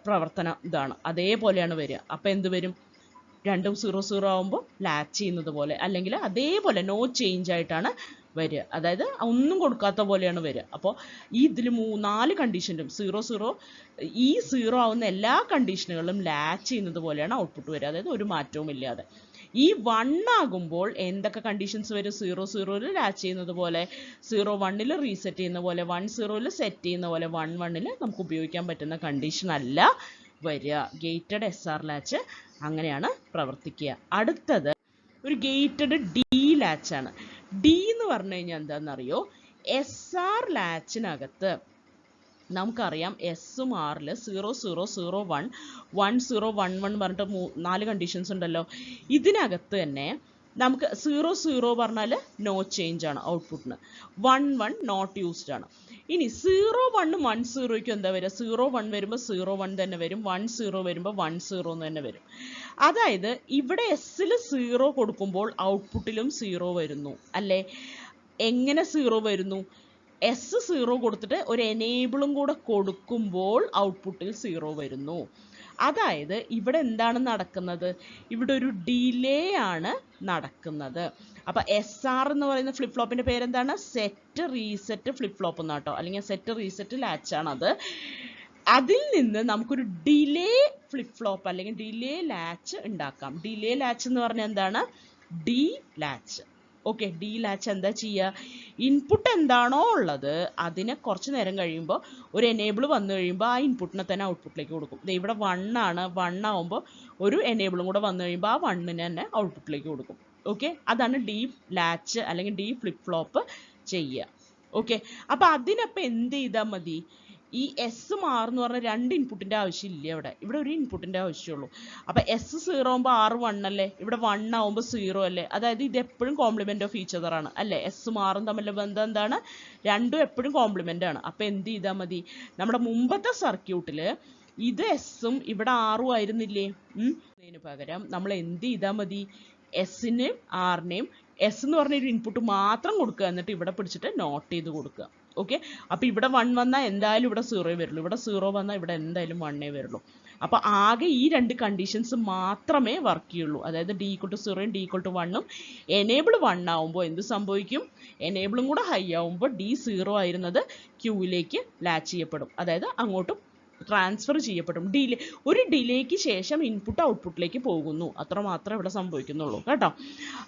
പ്രവർത്തനം ഇതാണ്, അതേപോലെയാണ് വരിക. അപ്പോൾ എന്ത് വരും, രണ്ടും 0 0 ആകുമ്പോൾ ലാച്ച് ചെയ്യുന്നത് പോലെ, അല്ലെങ്കിൽ അതേപോലെ നോ ചേഞ്ച് ആയിട്ടാണ് വരിക, അതായത് ഒന്നും കൊടുക്കാത്ത പോലെയാണ് വരിക. അപ്പോൾ ഈ ഇതിൽ 4 കണ്ടീഷനും 0 0 ഈ 0 ആവുന്ന എല്ലാ കണ്ടീഷനുകളിലും ലാച്ച് ചെയ്യുന്നത് പോലെയാണ് ഔട്ട്പുട്ട് വരിക, അതായത് ഒരു മാറ്റവും ഇല്ലാതെ. ഈ 1 ആകുമ്പോൾ എന്തൊക്കെ കണ്ടീഷൻസ് വരും, 0 0ൽ ലാച്ച് ചെയ്യുന്നത് പോലെ, 0 1ൽ റീസെറ്റ് ചെയ്യുന്ന പോലെ, 1 0ൽ സെറ്റ് ചെയ്യുന്ന പോലെ 1 1ൽ നമുക്ക് ഉപയോഗിക്കാൻ പറ്റുന്ന കണ്ടീഷൻ അല്ല വരിക. ഗേറ്റഡ് SR ലാച്ച് അങ്ങനെയാണ് പ്രവർത്തിക്കുക. അടുത്തത് ഒരു ഗേറ്റഡ് D ലാച്ചാണ്. ഡി എന്ന് പറഞ്ഞു കഴിഞ്ഞാൽ എന്താണെന്നറിയോ, SR ലാച്ചിനകത്ത് നമുക്കറിയാം എസ്സും ആറിൽ 0 0 0 1 1 0 1 1 പറഞ്ഞിട്ട് 4 കണ്ടീഷൻസ് ഉണ്ടല്ലോ. ഇതിനകത്ത് തന്നെ നമുക്ക് 0 0 പറഞ്ഞാൽ നോ ചേഞ്ച് ആണ് ഔട്ട്പുട്ടിന്, 1 1 നോട്ട് യൂസ്ഡ് ആണ്. ഇനി 0 1 1 0യ്ക്കും എന്താ വരിക, 0 1 വരുമ്പോൾ 0 1 തന്നെ വരും, 1 0 വരുമ്പോൾ 1 0 എന്ന് തന്നെ വരും. അതായത് ഇവിടെ എസ്സിൽ 0 കൊടുക്കുമ്പോൾ ഔട്ട്പുട്ടിലും 0 വരുന്നു അല്ലേ. എങ്ങനെ 0 വരുന്നു, എസ് 0 കൊടുത്തിട്ട് ഒരു എനേബിളും കൂടെ കൊടുക്കുമ്പോൾ ഔട്ട്പുട്ടിൽ 0 വരുന്നു. അതായത് ഇവിടെ എന്താണ് നടക്കുന്നത്, ഇവിടെ ഒരു ഡിലേ ആണ് നടക്കുന്നത്. അപ്പോൾ SR എന്ന് പറയുന്ന ഫ്ലിപ്പ് ഫ്ലോപ്പിൻ്റെ പേരെന്താണ്, സെറ്റ് റീസെറ്റ് ഫ്ലിപ്പ് ഫ്ലോപ്പ് എന്നാട്ടോ, അല്ലെങ്കിൽ സെറ്റ് റീസെറ്റ് ലാച്ചാണത്. അതിൽ നിന്ന് നമുക്കൊരു ഡിലേ ഫ്ലിപ്പ് ഫ്ലോപ്പ് അല്ലെങ്കിൽ ഡിലേ ലാച്ച് ഉണ്ടാക്കാം. ഡിലേ ലാച്ച് എന്ന് പറഞ്ഞാൽ എന്താണ്? D latch. Okay, D latch എന്താ ചെയ്യുക? ഇൻപുട്ട് എന്താണോ ഉള്ളത് അതിനെ കുറച്ച് നേരം കഴിയുമ്പോൾ ഒരു എനേബിൾ വന്നു കഴിയുമ്പോൾ ആ ഇൻപുട്ടിനെ തന്നെ ഔട്ട്പുട്ടിലേക്ക് കൊടുക്കും. ഇവിടെ 1 ആണ്, 1 ആവുമ്പോൾ ഒരു എനേബിളും കൂടെ വന്നു കഴിയുമ്പോൾ ആ 1നെ തന്നെ ഔട്ട്പുട്ടിലേക്ക് കൊടുക്കും. ഓക്കെ, അതാണ് ഡി ലാച്ച് അല്ലെങ്കിൽ ഡി ഫ്ലിപ്പ് ഫ്ലോപ്പ് ചെയ്യുക. ഓക്കെ, അപ്പോൾ അതിനപ്പോൾ എന്ത് ചെയ്താൽ മതി? ഈ എസ് മാറെന്ന് പറഞ്ഞാൽ 2 ഇൻപുട്ടിൻ്റെ ആവശ്യമില്ല. ഇവിടെ ഒരു ഇൻപുട്ടിൻ്റെ ആവശ്യമുള്ളൂ. അപ്പോൾ എസ് 0 ആകുമ്പോൾ ആർ 1 അല്ലേ, ഇവിടെ 1 ആകുമ്പോൾ 0 അല്ലേ. അതായത് ഇത് എപ്പോഴും കോംപ്ലിമെൻ്റ് ഓഫ് ഈച്ച് അതർ ആണ് അല്ലേ. എസ് മാറും തമ്മിലുള്ള ബന്ധം എന്താണ്? രണ്ടും എപ്പോഴും കോംപ്ലിമെൻ്റ് ആണ്. അപ്പോൾ എന്ത് ചെയ്താൽ മതി? നമ്മുടെ മുമ്പത്തെ സർക്യൂട്ടിൽ ഇത് എസ്സും ഇവിടെ ആറും ആയിരുന്നില്ലേ? അതിന് പകരം നമ്മൾ എന്ത് ചെയ്താൽ മതി? എസ്സിനെയും ആറിനെയും എസ് എന്ന് പറഞ്ഞൊരു ഇൻപുട്ട് മാത്രം കൊടുക്കുക, എന്നിട്ട് ഇവിടെ പിടിച്ചിട്ട് നോട്ട് ചെയ്ത് കൊടുക്കുക. ഓക്കെ, അപ്പോൾ ഇവിടെ 1 വന്നാൽ എന്തായാലും ഇവിടെ 0 വരുള്ളൂ, ഇവിടെ 0 വന്നാൽ ഇവിടെ എന്തായാലും 1 വരുള്ളൂ. അപ്പോൾ ആകെ ഈ 2 കണ്ടീഷൻസ് മാത്രമേ വർക്ക് ചെയ്യുള്ളൂ. അതായത് d = 0 d = 1ഉം എനേബിൾ 1 ആവുമ്പോൾ എന്ത് സംഭവിക്കും? എനേബിളും കൂടെ ഹൈ ആവുമ്പോൾ d 0 ആയിരുന്നത് ക്യൂവിലേക്ക് ലാച്ച് ചെയ്യപ്പെടും, അതായത് അങ്ങോട്ടും ട്രാൻസ്ഫർ ചെയ്യപ്പെടും. ഒരു ഡിലേക്ക് ശേഷം ഇൻപുട്ട് ഔട്ട്പുട്ടിലേക്ക് പോകുന്നു, അത്ര മാത്രമേ ഇവിടെ സംഭവിക്കുന്നുള്ളൂ കേട്ടോ.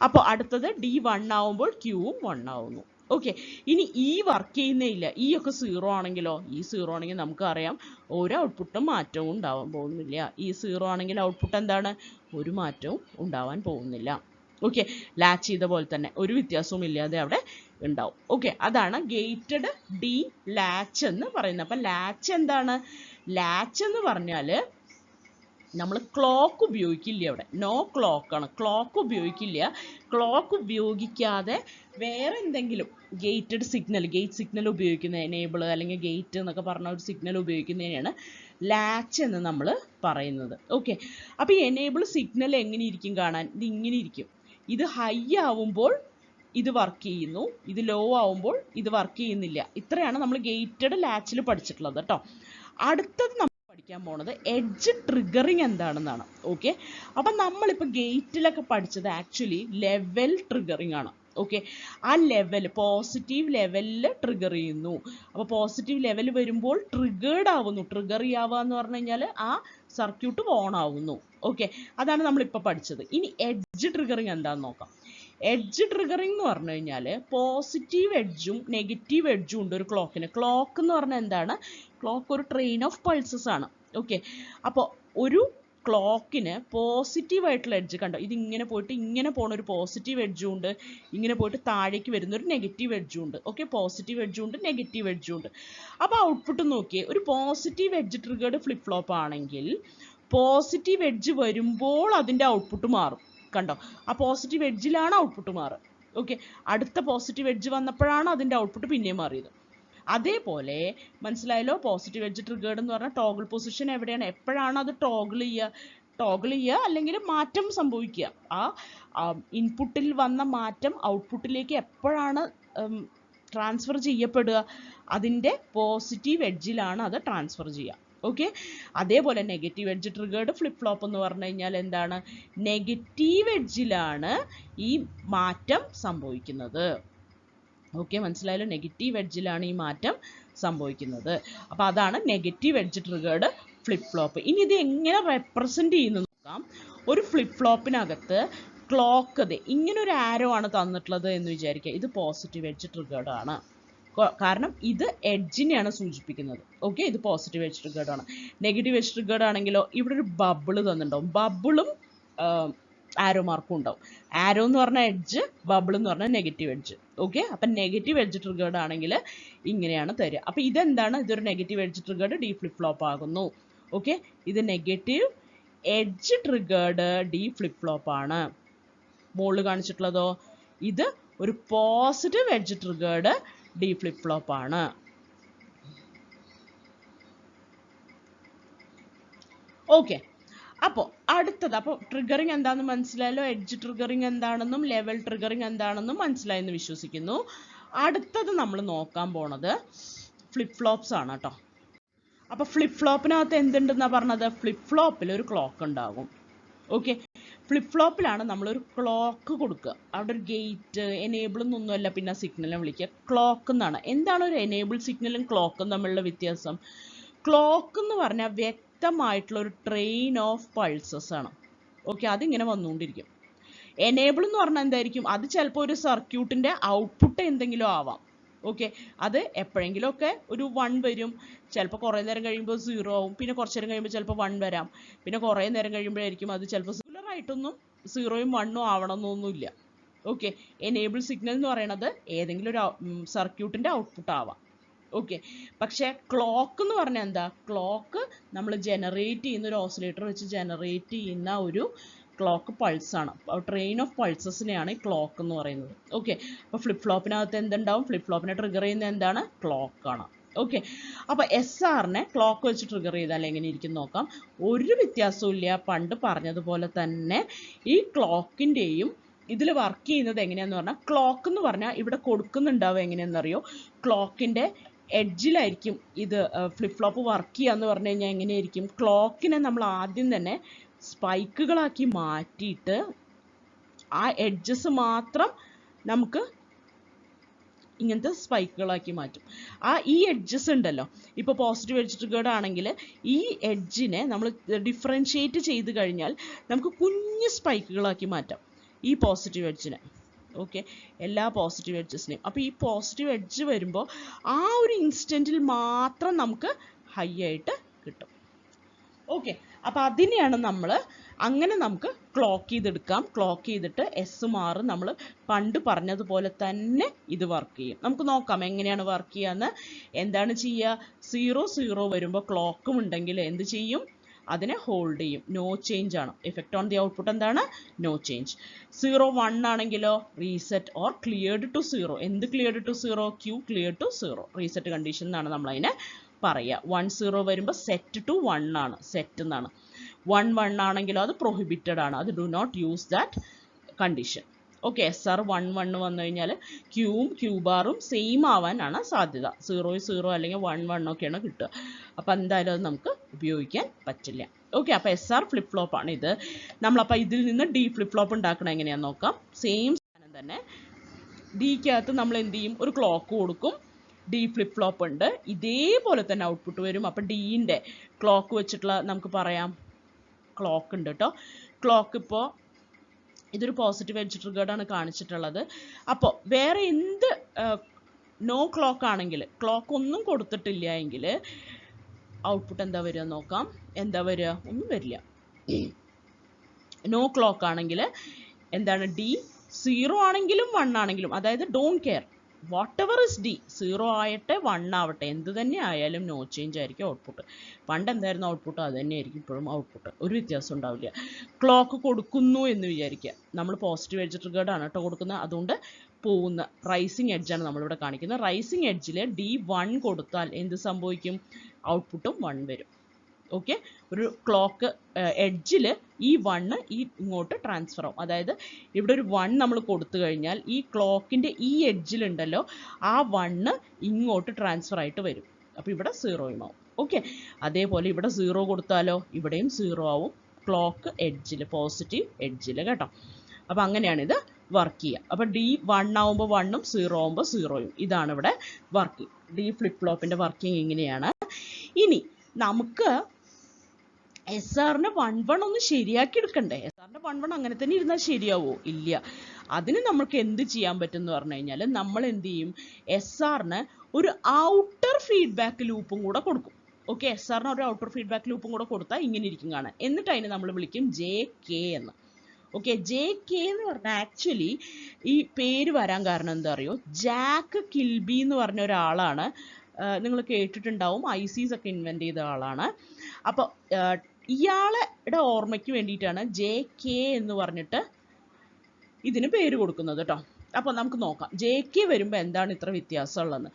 അപ്പോൾ അടുത്തത് d1 ആവുമ്പോൾ ക്യൂവും 1 ആവുന്നു. ഓക്കെ, ഇനി ഈ വർക്ക് ചെയ്യുന്നില്ല, ഈ ഒക്കെ 0 ആണെങ്കിലോ? ഈ 0 ആണെങ്കിൽ നമുക്കറിയാം ഒരു ഔട്ട്പുട്ടും മാറ്റവും ഉണ്ടാവാൻ പോകുന്നില്ല. ഈ 0 ആണെങ്കിൽ ഔട്ട്പുട്ട് എന്താണ്? ഒരു മാറ്റവും ഉണ്ടാവാൻ പോകുന്നില്ല. ഓക്കെ, ലാച്ച് ചെയ്ത പോലെ തന്നെ ഒരു വ്യത്യാസവും ഇല്ലാതെ അവിടെ ഉണ്ടാവും. ഓക്കെ, അതാണ് ഗേറ്റഡ് ഡി ലാച്ച് എന്ന് പറയുന്നത്. അപ്പം ലാച്ച് എന്താണ്? ലാച്ച് എന്ന് പറഞ്ഞാൽ നമ്മൾ ക്ലോക്ക് ഉപയോഗിക്കില്ല, അവിടെ നോ ക്ലോക്കാണ്, ക്ലോക്ക് ഉപയോഗിക്കില്ല. ക്ലോക്ക് ഉപയോഗിക്കാതെ വേറെ എന്തെങ്കിലും ഗേറ്റഡ് സിഗ്നൽ, ഗേറ്റ് സിഗ്നൽ ഉപയോഗിക്കുന്ന എനേബിൾ അല്ലെങ്കിൽ ഗേറ്റ് എന്നൊക്കെ പറഞ്ഞ ഒരു സിഗ്നൽ ഉപയോഗിക്കുന്നതിനാണ് ലാച്ച് എന്ന് നമ്മൾ പറയുന്നത്. ഓക്കെ, അപ്പോൾ ഈ എനേബിൾ സിഗ്നൽ എങ്ങനെ ഇരിക്കും കാണാൻ? ഇത് ഇങ്ങനെ ഇരിക്കും. ഇത് ഹൈ ആവുമ്പോൾ ഇത് വർക്ക് ചെയ്യുന്നു, ഇത് ലോ ആവുമ്പോൾ ഇത് വർക്ക് ചെയ്യുന്നില്ല. ഇത്രയാണ് നമ്മൾ ഗേറ്റഡ് ലാച്ചിൽ പഠിച്ചിട്ടുള്ളത് കേട്ടോ. അടുത്തത് നമ്മൾ പഠിക്കാൻ പോണത് എഡ്ജ് ട്രിഗറിങ് എന്താണെന്നാണ്. ഓക്കെ, അപ്പം നമ്മളിപ്പോൾ ഗേറ്റിലൊക്കെ പഠിച്ചത് ആക്ച്വലി ലെവൽ ട്രിഗറിങ് ആണ്. ഓക്കെ, ആ ലെവൽ പോസിറ്റീവ് ലെവലിൽ ട്രിഗർ ചെയ്യുന്നു. അപ്പോൾ പോസിറ്റീവ് ലെവൽ വരുമ്പോൾ ട്രിഗേർഡ് ആവുന്നു. ട്രിഗർ ചെയ്യാവുക എന്ന് പറഞ്ഞു കഴിഞ്ഞാൽ ആ സർക്യൂട്ട് ഓൺ ആവുന്നു. ഓക്കെ, അതാണ് നമ്മളിപ്പോൾ പഠിച്ചത്. ഇനി എഡ്ജ് ട്രിഗറിങ് എന്താണെന്ന് നോക്കാം. എഡ്ജ് ട്രിഗറിങ് എന്ന് പറഞ്ഞു കഴിഞ്ഞാൽ പോസിറ്റീവ് എഡ്ജും നെഗറ്റീവ് എഡ്ജും ഉണ്ട് ഒരു ക്ലോക്കിന്. ക്ലോക്ക് എന്ന് പറഞ്ഞാൽ എന്താണ്? ക്ലോക്ക് ഒരു ട്രെയിൻ ഓഫ് പൾസസ് ആണ്. ഓക്കെ, അപ്പോൾ ഒരു ക്ലോക്കിന് പോസിറ്റീവ് ആയിട്ടുള്ള എഡ്ജ് കണ്ടോ, ഇതിങ്ങനെ പോയിട്ട് ഇങ്ങനെ പോണ ഒരു പോസിറ്റീവ് എഡ്ജും ഉണ്ട്, ഇങ്ങനെ പോയിട്ട് താഴേക്ക് വരുന്ന ഒരു നെഗറ്റീവ് എഡ്ജും ഉണ്ട്. ഓക്കെ, പോസിറ്റീവ് എഡ്ജും ഉണ്ട്, നെഗറ്റീവ് എഡ്ജും ഉണ്ട്. അപ്പോൾ ഔട്ട്പുട്ട് നോക്കിയേ, ഒരു positive edge triggered flip flop ആണെങ്കിൽ പോസിറ്റീവ് എഡ്ജ് വരുമ്പോൾ അതിൻ്റെ ഔട്ട്പുട്ട് മാറും. കണ്ടോ, ആ പോസിറ്റീവ് എഡ്ജിലാണ് ഔട്ട്പുട്ട് മാറുക. ഓക്കെ, അടുത്ത പോസിറ്റീവ് എഡ്ജ് വന്നപ്പോഴാണ് അതിൻ്റെ ഔട്ട്പുട്ട് പിന്നെയും മാറിയത്. അതേപോലെ മനസ്സിലായല്ലോ, പോസിറ്റീവ് എഡ്ജ് ട്രിഗേർഡ് എന്ന് പറഞ്ഞാൽ ടോഗിൾ പൊസിഷൻ എവിടെയാണ്, എപ്പോഴാണ് അത് ടോഗിൾ ചെയ്യുക അല്ലെങ്കിൽ മാറ്റം സംഭവിക്കുക, ആ ഇൻപുട്ടിൽ വന്ന മാറ്റം ഔട്ട്പുട്ടിലേക്ക് എപ്പോഴാണ് ട്രാൻസ്ഫർ ചെയ്യപ്പെടുക, അതിൻ്റെ പോസിറ്റീവ് എഡ്ജിലാണ് അത് ട്രാൻസ്ഫർ ചെയ്യുക. ഓക്കെ, അതേപോലെ negative edge triggered flip flop എന്ന് പറഞ്ഞു കഴിഞ്ഞാൽ എന്താണ്? നെഗറ്റീവ് എഡ്ജിലാണ് ഈ മാറ്റം സംഭവിക്കുന്നത്. ഓക്കെ, മനസ്സിലായല്ലോ, നെഗറ്റീവ് എഡ്ജിലാണ് ഈ മാറ്റം സംഭവിക്കുന്നത്. അപ്പോൾ അതാണ് negative edge triggered flip flop. ഇനി ഇത് എങ്ങനെ റെപ്രസെൻറ്റ് ചെയ്യുന്നു നോക്കാം. ഒരു ഫ്ലിപ്പ് ഫ്ലോപ്പിനകത്ത് ക്ലോക്ക് ഇങ്ങനെ ഒരു ആരോ ആണ് തന്നിട്ടുള്ളത് എന്ന് വിചാരിക്കുക. ഇത് പോസിറ്റീവ് എഡ്ജ് ട്രിഗേർഡ് ആണ്, കാരണം ഇത് എഡ്ജിനെയാണ് സൂചിപ്പിക്കുന്നത്. ഓക്കെ, ഇത് പോസിറ്റീവ് എഡ്ജ് ട്രിഗേർഡ് ആണ്. നെഗറ്റീവ് എഡ്ജ് ട്രിഗേർഡ് ആണെങ്കിലോ ഇവിടെ ഒരു ബബിൾ തന്നിട്ടുണ്ടാവും, ബബിളും ആരോ മാർക്കും ഉണ്ടാവും. ആരോ എന്ന് പറഞ്ഞാൽ എഡ്ജ്, ബബിൾ എന്ന് പറഞ്ഞാൽ നെഗറ്റീവ് എഡ്ജ്. ഓക്കെ, അപ്പം നെഗറ്റീവ് എഡ്ജ് ട്രിഗേർഡ് ആണെങ്കിൽ ഇങ്ങനെയാണ് തരിക. അപ്പം ഇതെന്താണ്? ഇതൊരു negative edge triggered D flip flop ആകുന്നു. ഓക്കെ, ഇത് negative edge triggered D flip flop ആണ്. മുകളിൽ കാണിച്ചിട്ടുള്ളതോ ഇത് ഒരു positive edge triggered D flip flop ആണ്. ഓക്കെ, അപ്പോൾ അടുത്തത്, അപ്പോൾ ട്രിഗറിങ് എന്താണെന്ന് മനസ്സിലായല്ലോ, എഡ്ജ് ട്രിഗറിങ് എന്താണെന്നും ലെവൽ ട്രിഗറിങ് എന്താണെന്നും മനസ്സിലായെന്ന് വിശ്വസിക്കുന്നു. അടുത്തത് നമ്മൾ നോക്കാൻ പോണത് ഫ്ലിപ്പ് ഫ്ലോപ്സ് ആണ് കേട്ടോ. അപ്പോൾ ഫ്ലിപ്പ് ഫ്ലോപ്പിനകത്ത് എന്തുണ്ടെന്നാണ് പറഞ്ഞത്? ഫ്ലിപ്പ് ഫ്ലോപ്പിൽ ഒരു ക്ലോക്ക് ഉണ്ടാകും. ഓക്കെ, ഫ്ലിപ്പ് ഫ്ലോപ്പിലാണ് നമ്മളൊരു ക്ലോക്ക് കൊടുക്കുക. അവിടെ ഒരു ഗേറ്റ് എനേബിൾ എന്നൊന്നുമല്ല പിന്നെ സിഗ്നലിനെ വിളിക്കുക, ക്ലോക്ക് എന്നാണ്. എന്താണ് ഒരു എനേബിൾ സിഗ്നലും ക്ലോക്കും തമ്മിലുള്ള വ്യത്യാസം? ക്ലോക്ക് എന്ന് പറഞ്ഞാൽ വ്യക്തമായിട്ടുള്ള ഒരു ട്രെയിൻ ഓഫ് പൾസസ് ആണ്. ഓക്കെ, അതിങ്ങനെ വന്നുകൊണ്ടിരിക്കും. എനേബിൾ എന്ന് പറഞ്ഞാൽ എന്തായിരിക്കും? അത് ചിലപ്പോൾ ഒരു സർക്യൂട്ടിൻ്റെ ഔട്ട്പുട്ട് എന്തെങ്കിലും ആവാം. ഓക്കെ, അത് എപ്പോഴെങ്കിലും ഒക്കെ ഒരു 1 വരും, ചിലപ്പോൾ കുറേ നേരം കഴിയുമ്പോൾ 0 ആവും, പിന്നെ കുറച്ച് നേരം കഴിയുമ്പോൾ ചിലപ്പോൾ 1 വരാം, പിന്നെ കുറേ നേരം കഴിയുമ്പോഴായിരിക്കും അത് ചിലപ്പോൾ സിമിലർ ആയിട്ടൊന്നും 0ഉം 1ഉം ആവണമെന്നൊന്നുമില്ല. ഓക്കെ, എനേബിൾ സിഗ്നൽ എന്ന് പറയുന്നത് ഏതെങ്കിലും ഒരു സർക്യൂട്ടിൻ്റെ ഔട്ട്പുട്ട് ആവാം. ഓക്കെ, പക്ഷേ ക്ലോക്ക് എന്ന് പറഞ്ഞാൽ എന്താ? ക്ലോക്ക് നമ്മൾ ജനറേറ്റ് ചെയ്യുന്ന ഒരു ഓസിലേറ്റർ വെച്ച് ജനറേറ്റ് ചെയ്യുന്ന ഒരു ക്ലോക്ക് പൾസാണ്. ട്രെയിൻ ഓഫ് പൾസസിനെയാണ് ഈ ക്ലോക്ക് എന്ന് പറയുന്നത്. ഓക്കെ, അപ്പോൾ ഫ്ലിപ്പ് ഫ്ലോപ്പിനകത്ത് എന്തുണ്ടാവും? ഫ്ലിപ്പ് ഫ്ലോപ്പിനെ ട്രിഗർ ചെയ്യുന്ന എന്താണ്? ക്ലോക്കാണ്. ഓക്കെ, അപ്പോൾ SRനെ ക്ലോക്ക് വെച്ച് ട്രിഗർ ചെയ്താൽ എങ്ങനെ ഇരിക്കും നോക്കാം. ഒരു വ്യത്യാസവും ഇല്ല, പണ്ട് പറഞ്ഞതുപോലെ തന്നെ ഈ ക്ലോക്കിൻ്റെയും ഇതിൽ വർക്ക് ചെയ്യുന്നത് എങ്ങനെയാണെന്ന് പറഞ്ഞാൽ, ക്ലോക്ക് എന്ന് പറഞ്ഞാൽ ഇവിടെ കൊടുക്കുന്നുണ്ടാവും എങ്ങനെയാണെന്നറിയോ? ക്ലോക്കിൻ്റെ എഡ്ജിലായിരിക്കും ഇത് ഫ്ലിപ്പ് ഫ്ലോപ്പ് വർക്ക് ചെയ്യുക എന്ന് പറഞ്ഞു കഴിഞ്ഞാൽ എങ്ങനെയായിരിക്കും? ക്ലോക്കിനെ നമ്മൾ ആദ്യം തന്നെ സ്പൈക്കുകളാക്കി മാറ്റിയിട്ട് ആ എഡ്ജസ് മാത്രം നമുക്ക് ഇങ്ങനത്തെ സ്പൈക്കുകളാക്കി മാറ്റും. ഈ എഡ്ജസ് ഉണ്ടല്ലോ, ഇപ്പോൾ പോസിറ്റീവ് എഡ്ജ് ട്രിഗേർഡ് ആണെങ്കിൽ ഈ എഡ്ജിനെ നമ്മൾ ഡിഫറൻഷിയേറ്റ് ചെയ്ത് കഴിഞ്ഞാൽ നമുക്ക് കുഞ്ഞു സ്പൈക്കുകളാക്കി മാറ്റാം ഈ പോസിറ്റീവ് എഡ്ജിനെ. ഓക്കെ, എല്ലാ പോസിറ്റീവ് എഡ്ജസിനെയും. അപ്പോൾ ഈ പോസിറ്റീവ് എഡ്ജ് വരുമ്പോൾ ആ ഒരു ഇൻസ്റ്റൻറ്റിൽ മാത്രം നമുക്ക് ഹൈ ആയിട്ട് കിട്ടും. ഓക്കെ, അപ്പോൾ അതിനെയാണ് നമ്മൾ അങ്ങനെ നമുക്ക് ക്ലോക്ക് ചെയ്തെടുക്കാം. ക്ലോക്ക് ചെയ്തിട്ട് SR നമ്മൾ പണ്ട് പറഞ്ഞതുപോലെ തന്നെ ഇത് വർക്ക് ചെയ്യും. നമുക്ക് നോക്കാം എങ്ങനെയാണ് വർക്ക് ചെയ്യാന്ന്. എന്താണ് ചെയ്യുക? 0 വരുമ്പോൾ ക്ലോക്കും ഉണ്ടെങ്കിൽ എന്ത് ചെയ്യും? അതിനെ ഹോൾഡ് ചെയ്യും. നോ ചേഞ്ച് ആണ്. എഫക്റ്റ് ഓൺ ദി ഔട്ട്പുട്ട് എന്താണ്? No change. 0 1 ആണെങ്കിലോ റീസെറ്റ് ഓർ ക്ലിയർഡ് ടു 0. എന്ത് cleared to 0? Q clear to 0. Reset condition എന്നാണ് നമ്മളതിനെ പറയുക. 1 0 വരുമ്പോൾ സെറ്റ് ടു 1 ആണ്, സെറ്റ് എന്നാണ്. 1 1 ആണെങ്കിലോ അത് പ്രൊഹിബിറ്റഡ് ആണ്, അത് do not use that condition. Okay, SR 1 1 വന്നു കഴിഞ്ഞാൽ ക്യൂവും ക്യൂ ബാറും സെയിം ആവാനാണ് സാധ്യത. 0 0 അല്ലെങ്കിൽ 1 1 ഒക്കെയാണ് കിട്ടുക. അപ്പോൾ എന്തായാലും അത് നമുക്ക് ഉപയോഗിക്കാൻ പറ്റില്ല. ഓക്കെ, അപ്പോൾ SR ഫ്ലിപ്പ് ഫ്ലോപ്പ് ആണ് ഇത്. നമ്മളപ്പോൾ ഇതിൽ നിന്ന് D ഫ്ലിപ്പ് ഫ്ലോപ്പ് ഉണ്ടാക്കണം എങ്ങനെയാണെന്ന് നോക്കാം. സെയിം സാധനം തന്നെ. ഡിക്കകത്ത് നമ്മൾ എന്ത് ചെയ്യും? ഒരു ക്ലോക്ക് കൊടുക്കും. D ഫ്ലിപ്പ് ഫ്ലോപ്പ് ഉണ്ട്, ഇതേപോലെ തന്നെ ഔട്ട്പുട്ട് വരും. അപ്പോൾ ഡീൻ്റെ ക്ലോക്ക് വെച്ചിട്ടുള്ള നമുക്ക് പറയാം ക്ലോക്ക് ഉണ്ട് കേട്ടോ. ക്ലോക്ക് ഇപ്പോൾ ഇതൊരു പോസിറ്റീവ് എഡ്ജ് ട്രിഗേർഡ് ആണ് കാണിച്ചിട്ടുള്ളത്. അപ്പോൾ വേറെ എന്ത് നോ ക്ലോക്ക് ആണെങ്കിൽ, ക്ലോക്ക് ഒന്നും കൊടുത്തിട്ടില്ല എങ്കിൽ ഔട്ട്പുട്ട് എന്താ വരിക നോക്കാം. എന്താ വരിക? ഒന്നും വരില്ല. നോ ക്ലോക്ക് ആണെങ്കിൽ എന്താണ്? D 0 ആണെങ്കിലും 1 ആണെങ്കിലും, അതായത് don't care, what ever is D, 0 ആവട്ടെ 1 ആവട്ടെ, എന്ത് തന്നെ ആയാലും നോ ചേഞ്ച് ആയിരിക്കും ഔട്ട്പുട്ട്. പണ്ട് എന്തായിരുന്നു ഔട്ട്പുട്ട് അത് തന്നെയായിരിക്കും ഇപ്പോഴും ഔട്ട്പുട്ട്, ഒരു വ്യത്യാസം ഉണ്ടാവില്ല. ക്ലോക്ക് കൊടുക്കുന്നു എന്ന് വിചാരിക്കുക, നമ്മൾ പോസിറ്റീവ് എഡ്ജ് ട്രിഗേർഡ് ആണ് കേട്ടോ കൊടുക്കുന്നത്, അതുകൊണ്ട് പോകുന്ന റൈസിങ് എഡ്ജാണ് നമ്മളിവിടെ കാണിക്കുന്നത്. റൈസിങ് എഡ്ജിൽ D1 കൊടുത്താൽ എന്ത് സംഭവിക്കും? ഔട്ട്പുട്ടും 1 വരും. ഓക്കെ, ഒരു ക്ലോക്ക് എഡ്ജിൽ ഈ 1 ഇങ്ങോട്ട് ട്രാൻസ്ഫർ ആവും. അതായത് ഇവിടെ ഒരു 1 നമ്മൾ കൊടുത്തു കഴിഞ്ഞാൽ ഈ ക്ലോക്കിൻ്റെ ഈ എഡ്ജിലുണ്ടല്ലോ ആ 1 ഇങ്ങോട്ട് ട്രാൻസ്ഫർ ആയിട്ട് വരും. അപ്പോൾ ഇവിടെ 0 ആവും. ഓക്കെ, അതേപോലെ ഇവിടെ 0 കൊടുത്താലോ ഇവിടെയും 0 ആവും ക്ലോക്ക് എഡ്ജിൽ, പോസിറ്റീവ് എഡ്ജിൽ കേട്ടോ. അപ്പോൾ അങ്ങനെയാണിത് വർക്ക് ചെയ്യുക. അപ്പോൾ D 1 ആവുമ്പോൾ 1ഉം 0 ആവുമ്പോൾ 0ഉം. ഇതാണ് ഇവിടെ വർക്കിംഗ്. D ഫ്ലിപ്പ് ഫ്ലോപ്പിൻ്റെ വർക്കിംഗ് ഇങ്ങനെയാണ്. ഇനി നമുക്ക് SRനെ 1 1 ഒന്ന് ശരിയാക്കി എടുക്കണ്ടേ? SRന്റെ 1 1 അങ്ങനെ തന്നെ ഇരുന്നാൽ ശരിയാവോ? ഇല്ല. അതിന് നമുക്ക് എന്ത് ചെയ്യാൻ പറ്റും എന്ന് പറഞ്ഞു കഴിഞ്ഞാൽ നമ്മൾ എന്ത് ചെയ്യും? SRന് ഒരു ഔട്ടർ ഫീഡ്ബാക്ക് ലൂപ്പും കൂടെ കൊടുക്കും. ഓക്കെ, SRന് ഒരു ഔട്ടർ ഫീഡ്ബാക്ക് ലൂപ്പും കൂടെ കൊടുത്താൽ ഇങ്ങനെ ഇരിക്കും കാണാൻ. എന്നിട്ട് അതിനെ നമ്മൾ വിളിക്കും JK എന്ന്. ഓക്കെ, JK എന്ന് പറഞ്ഞാൽ ആക്ച്വലി ഈ പേര് വരാൻ കാരണം എന്താ അറിയോ? ജാക്ക് കിൽബി എന്ന് പറഞ്ഞ ഒരാളാണ്, നിങ്ങൾ കേട്ടിട്ടുണ്ടാവും, ICs ഒക്കെ ഇൻവെൻറ്റ് ചെയ്ത ആളാണ്. അപ്പോൾ ഇയാളുടെ ഓർമ്മയ്ക്ക് വേണ്ടിയിട്ടാണ് JK എന്ന് പറഞ്ഞിട്ട് ഇതിന് പേര് കൊടുക്കുന്നത് കേട്ടോ. അപ്പോൾ നമുക്ക് നോക്കാം JK വരുമ്പോൾ എന്താണ് ഇത്ര വ്യത്യാസം ഉള്ളതെന്ന്.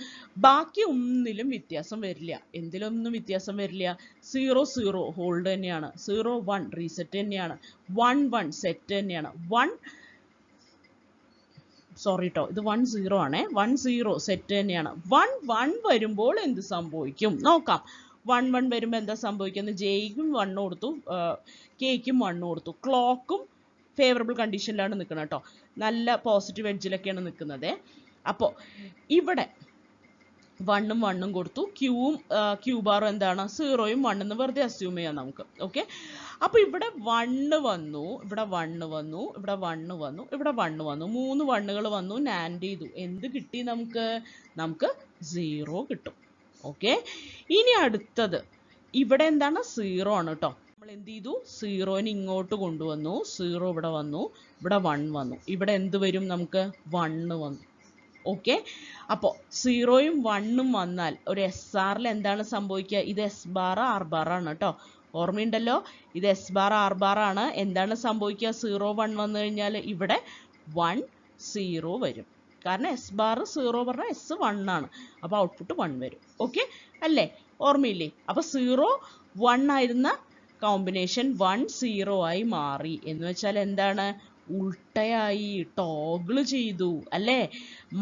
ബാക്കി ഒന്നിലും വ്യത്യാസം വരില്ല. എന്തിലൊന്നും വ്യത്യാസം വരില്ല. 0 0 ഹോൾഡ് തന്നെയാണ്, 0 1 റീസെറ്റ് തന്നെയാണ്, 1 1 സെറ്റ് തന്നെയാണ്, 1 സോറി കേട്ടോ, ഇത് 1 0 ആണേ, 1 0 സെറ്റ് തന്നെയാണ്. 1 1 വരുമ്പോൾ എന്ത് സംഭവിക്കും നോക്കാം. 1 1 വരുമ്പോൾ എന്താ സംഭവിക്കുന്നത്? Jക്കും 1 കൊടുത്തു, Kക്കും 1 കൊടുത്തു. ക്ലോക്കും ഫേവറബിൾ കണ്ടീഷനിലാണ് നിൽക്കുന്നത് കേട്ടോ, നല്ല പോസിറ്റീവ് എഡ്ജിലൊക്കെയാണ് നിൽക്കുന്നത്. അപ്പോൾ ഇവിടെ വണ്ണും വണ്ണും കൊടുത്തു, ക്യൂ ബാറും എന്താണ് 0യും 1 എന്ന് വെറുതെ അസ്യൂം ചെയ്യാം നമുക്ക്. ഓക്കെ, അപ്പൊ ഇവിടെ 1 വന്നു, ഇവിടെ 1 വന്നു, ഇവിടെ 1 വന്നു, ഇവിടെ 1 വന്നു, 3 വണ്ണുകൾ വന്നു, നാൻഡ് ചെയ്തു. എന്ത് കിട്ടി നമുക്ക്? 0 കിട്ടും. ഓക്കെ, ഇനി അടുത്തത് ഇവിടെ എന്താണ്? 0 ആണ് കേട്ടോ. നമ്മൾ എന്ത് ചെയ്തു? 0നെ ഇങ്ങോട്ട് കൊണ്ടുവന്നു, 0 ഇവിടെ വന്നു, ഇവിടെ 1 വന്നു, ഇവിടെ എന്ത് വരും നമുക്ക്? 1 വന്നു. ഓക്കെ, അപ്പോൾ 0യും 1ഉം വന്നാൽ ഒരു എസ് ആറിൽ എന്താണ് സംഭവിക്കുക? ഇത് എസ് ബാർ ആർ ബാർ ആണ് കേട്ടോ. ഓർമ്മയുണ്ടല്ലോ, ഇത് എസ് ബാർ ആർ ബാർ ആണ്. എന്താണ് സംഭവിക്കുക? 0 1 വന്നു കഴിഞ്ഞാൽ ഇവിടെ 1 0 വരും. കാരണം എസ് ബാർ 0 പറഞ്ഞാൽ എസ് 1 ആണ്, അപ്പോൾ ഔട്ട്പുട്ട് 1 വരും. ഓക്കെ അല്ലേ? ഓർമ്മയില്ലേ? അപ്പോൾ 0 1 ആയിരുന്ന കോമ്പിനേഷൻ 1 0 ആയി മാറി എന്ന് വെച്ചാൽ എന്താണ്? ഉൾട്ടയായി, ടോഗിൾ ചെയ്തു അല്ലേ?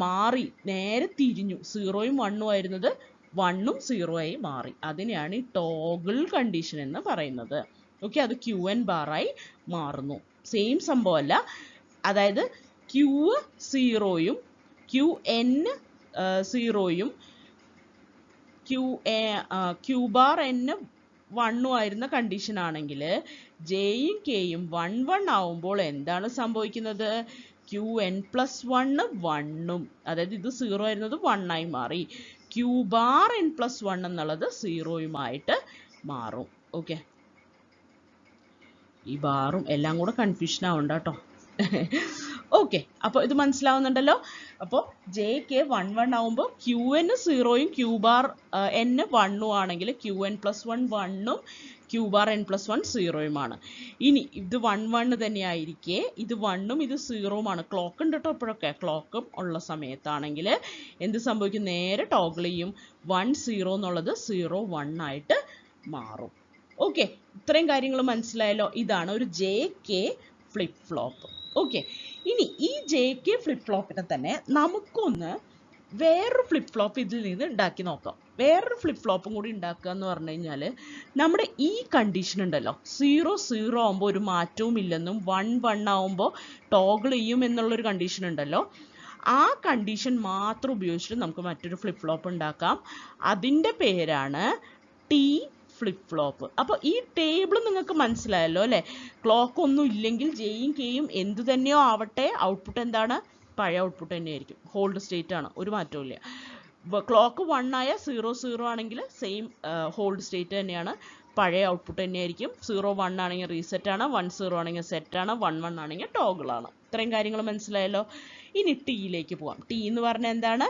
മാറി, നേരെ തിരിഞ്ഞു. 0യും 1ഉം ആയിരുന്നത് 1ഉം 0 ആയി മാറി. അതിനെയാണ് ഈ ടോഗിൾ കണ്ടീഷൻ എന്ന് പറയുന്നത്. ഓക്കെ, അത് ക്യൂ എൻ ബാറായി മാറുന്നു. സെയിം സംഭവമല്ല, അതായത് ക്യൂ 0യും ക്യൂ എൻ 0യും ക്യൂ ബാർ എൻ 1 ആയിരുന്ന കണ്ടീഷൻ ആണെങ്കിൽ ജെയും കെയും 1 1 ആവുമ്പോൾ എന്താണ് സംഭവിക്കുന്നത്? ക്യൂ എൻ പ്ലസ് 1 1ഉം, അതായത് ഇത് 0 ആയിരുന്നത് 1 ആയി മാറി. ക്യൂ ബാർ എൻ പ്ലസ് 1 എന്നുള്ളത് 0യുമായിട്ട് മാറും. ഓക്കെ, ഈ ബാറും എല്ലാം കൂടെ കൺഫ്യൂഷൻ ആവണ്ട കേട്ടോ. ഓക്കെ, അപ്പോൾ ഇത് മനസ്സിലാവുന്നുണ്ടല്ലോ. അപ്പോൾ ജെ കെ 1 1 ആവുമ്പോൾ ക്യൂ എൻ 0യും ക്യൂ ബാർ എൻ 1ഉം ആണെങ്കിൽ ക്യൂ എൻ പ്ലസ് 1 1ഉം ക്യൂ ബാർ എൻ പ്ലസ് 1 0യുമാണ്. ഇനി ഇത് 1 1 തന്നെ ആയിരിക്കെ ഇത് 1ഉം ഇത് 0യുമാണ്. ക്ലോക്ക് ഉണ്ട് കേട്ടോ. ഇപ്പോഴൊക്കെ ക്ലോക്കും ഉള്ള സമയത്താണെങ്കിൽ എന്ത് സംഭവിക്കും? നേരെ ടോഗിൾ ചെയ്യും. 1 0 എന്നുള്ളത് 0 1 ആയിട്ട് മാറും. ഓക്കെ, ഇത്രയും കാര്യങ്ങൾ മനസ്സിലായല്ലോ. ഇതാണ് ഒരു J K flip flop. Okay, ഇനി ഈ ജെ കെ ഫ്ലിപ്പ് ഫ്ലോപ്പിനെ തന്നെ നമുക്കൊന്ന് വേറൊരു ഫ്ലിപ്പ് ഫ്ലോപ്പ് ഇതിൽ നിന്ന് ഉണ്ടാക്കി നോക്കാം. വേറൊരു ഫ്ലിപ്പ് ഫ്ലോപ്പും കൂടി ഉണ്ടാക്കുക എന്ന് പറഞ്ഞു കഴിഞ്ഞാൽ നമ്മുടെ ഈ കണ്ടീഷൻ ഉണ്ടല്ലോ, 0 0 ആകുമ്പോൾ ഒരു മാറ്റവും ഇല്ലെന്നും 1 1 ആകുമ്പോൾ ടോഗിൾ ചെയ്യും എന്നുള്ളൊരു കണ്ടീഷൻ ഉണ്ടല്ലോ, ആ കണ്ടീഷൻ മാത്രം ഉപയോഗിച്ചിട്ട് നമുക്ക് മറ്റൊരു ഫ്ലിപ്പ് ഫ്ലോപ്പ് ഉണ്ടാക്കാം. അതിൻ്റെ പേരാണ് ടി ഫ്ലിപ്പ് ഫ്ലോപ്പ്. അപ്പോൾ ഈ ടേബിൾ നിങ്ങൾക്ക് മനസ്സിലായല്ലോ അല്ലേ? ക്ലോക്ക് ഒന്നും ഇല്ലെങ്കിൽ ജെയും കെയും എന്ത് തന്നെയോ ആവട്ടെ, ഔട്ട്പുട്ട് എന്താണ്? പഴയ ഔട്ട്പുട്ട് തന്നെയായിരിക്കും. ഹോൾഡ് സ്റ്റേറ്റ് ആണ്, ഒരു മാറ്റവും ഇല്ല. ക്ലോക്ക് 1 ആയ 0 0 ആണെങ്കിൽ സെയിം ഹോൾഡ് സ്റ്റേറ്റ് തന്നെയാണ്, പഴയ ഔട്ട്പുട്ട് തന്നെയായിരിക്കും. 0 1 ആണെങ്കിൽ റീസെറ്റ് ആണ്, 1 0 ആണെങ്കിൽ സെറ്റ് ആണ്, 1 1 ആണെങ്കിൽ ടോഗിൾ ആണ്. ഇത്രയും കാര്യങ്ങൾ മനസ്സിലായല്ലോ. ഇനി ടിയിലേക്ക് പോവാം. ടി എന്ന് പറഞ്ഞാൽ എന്താണ്?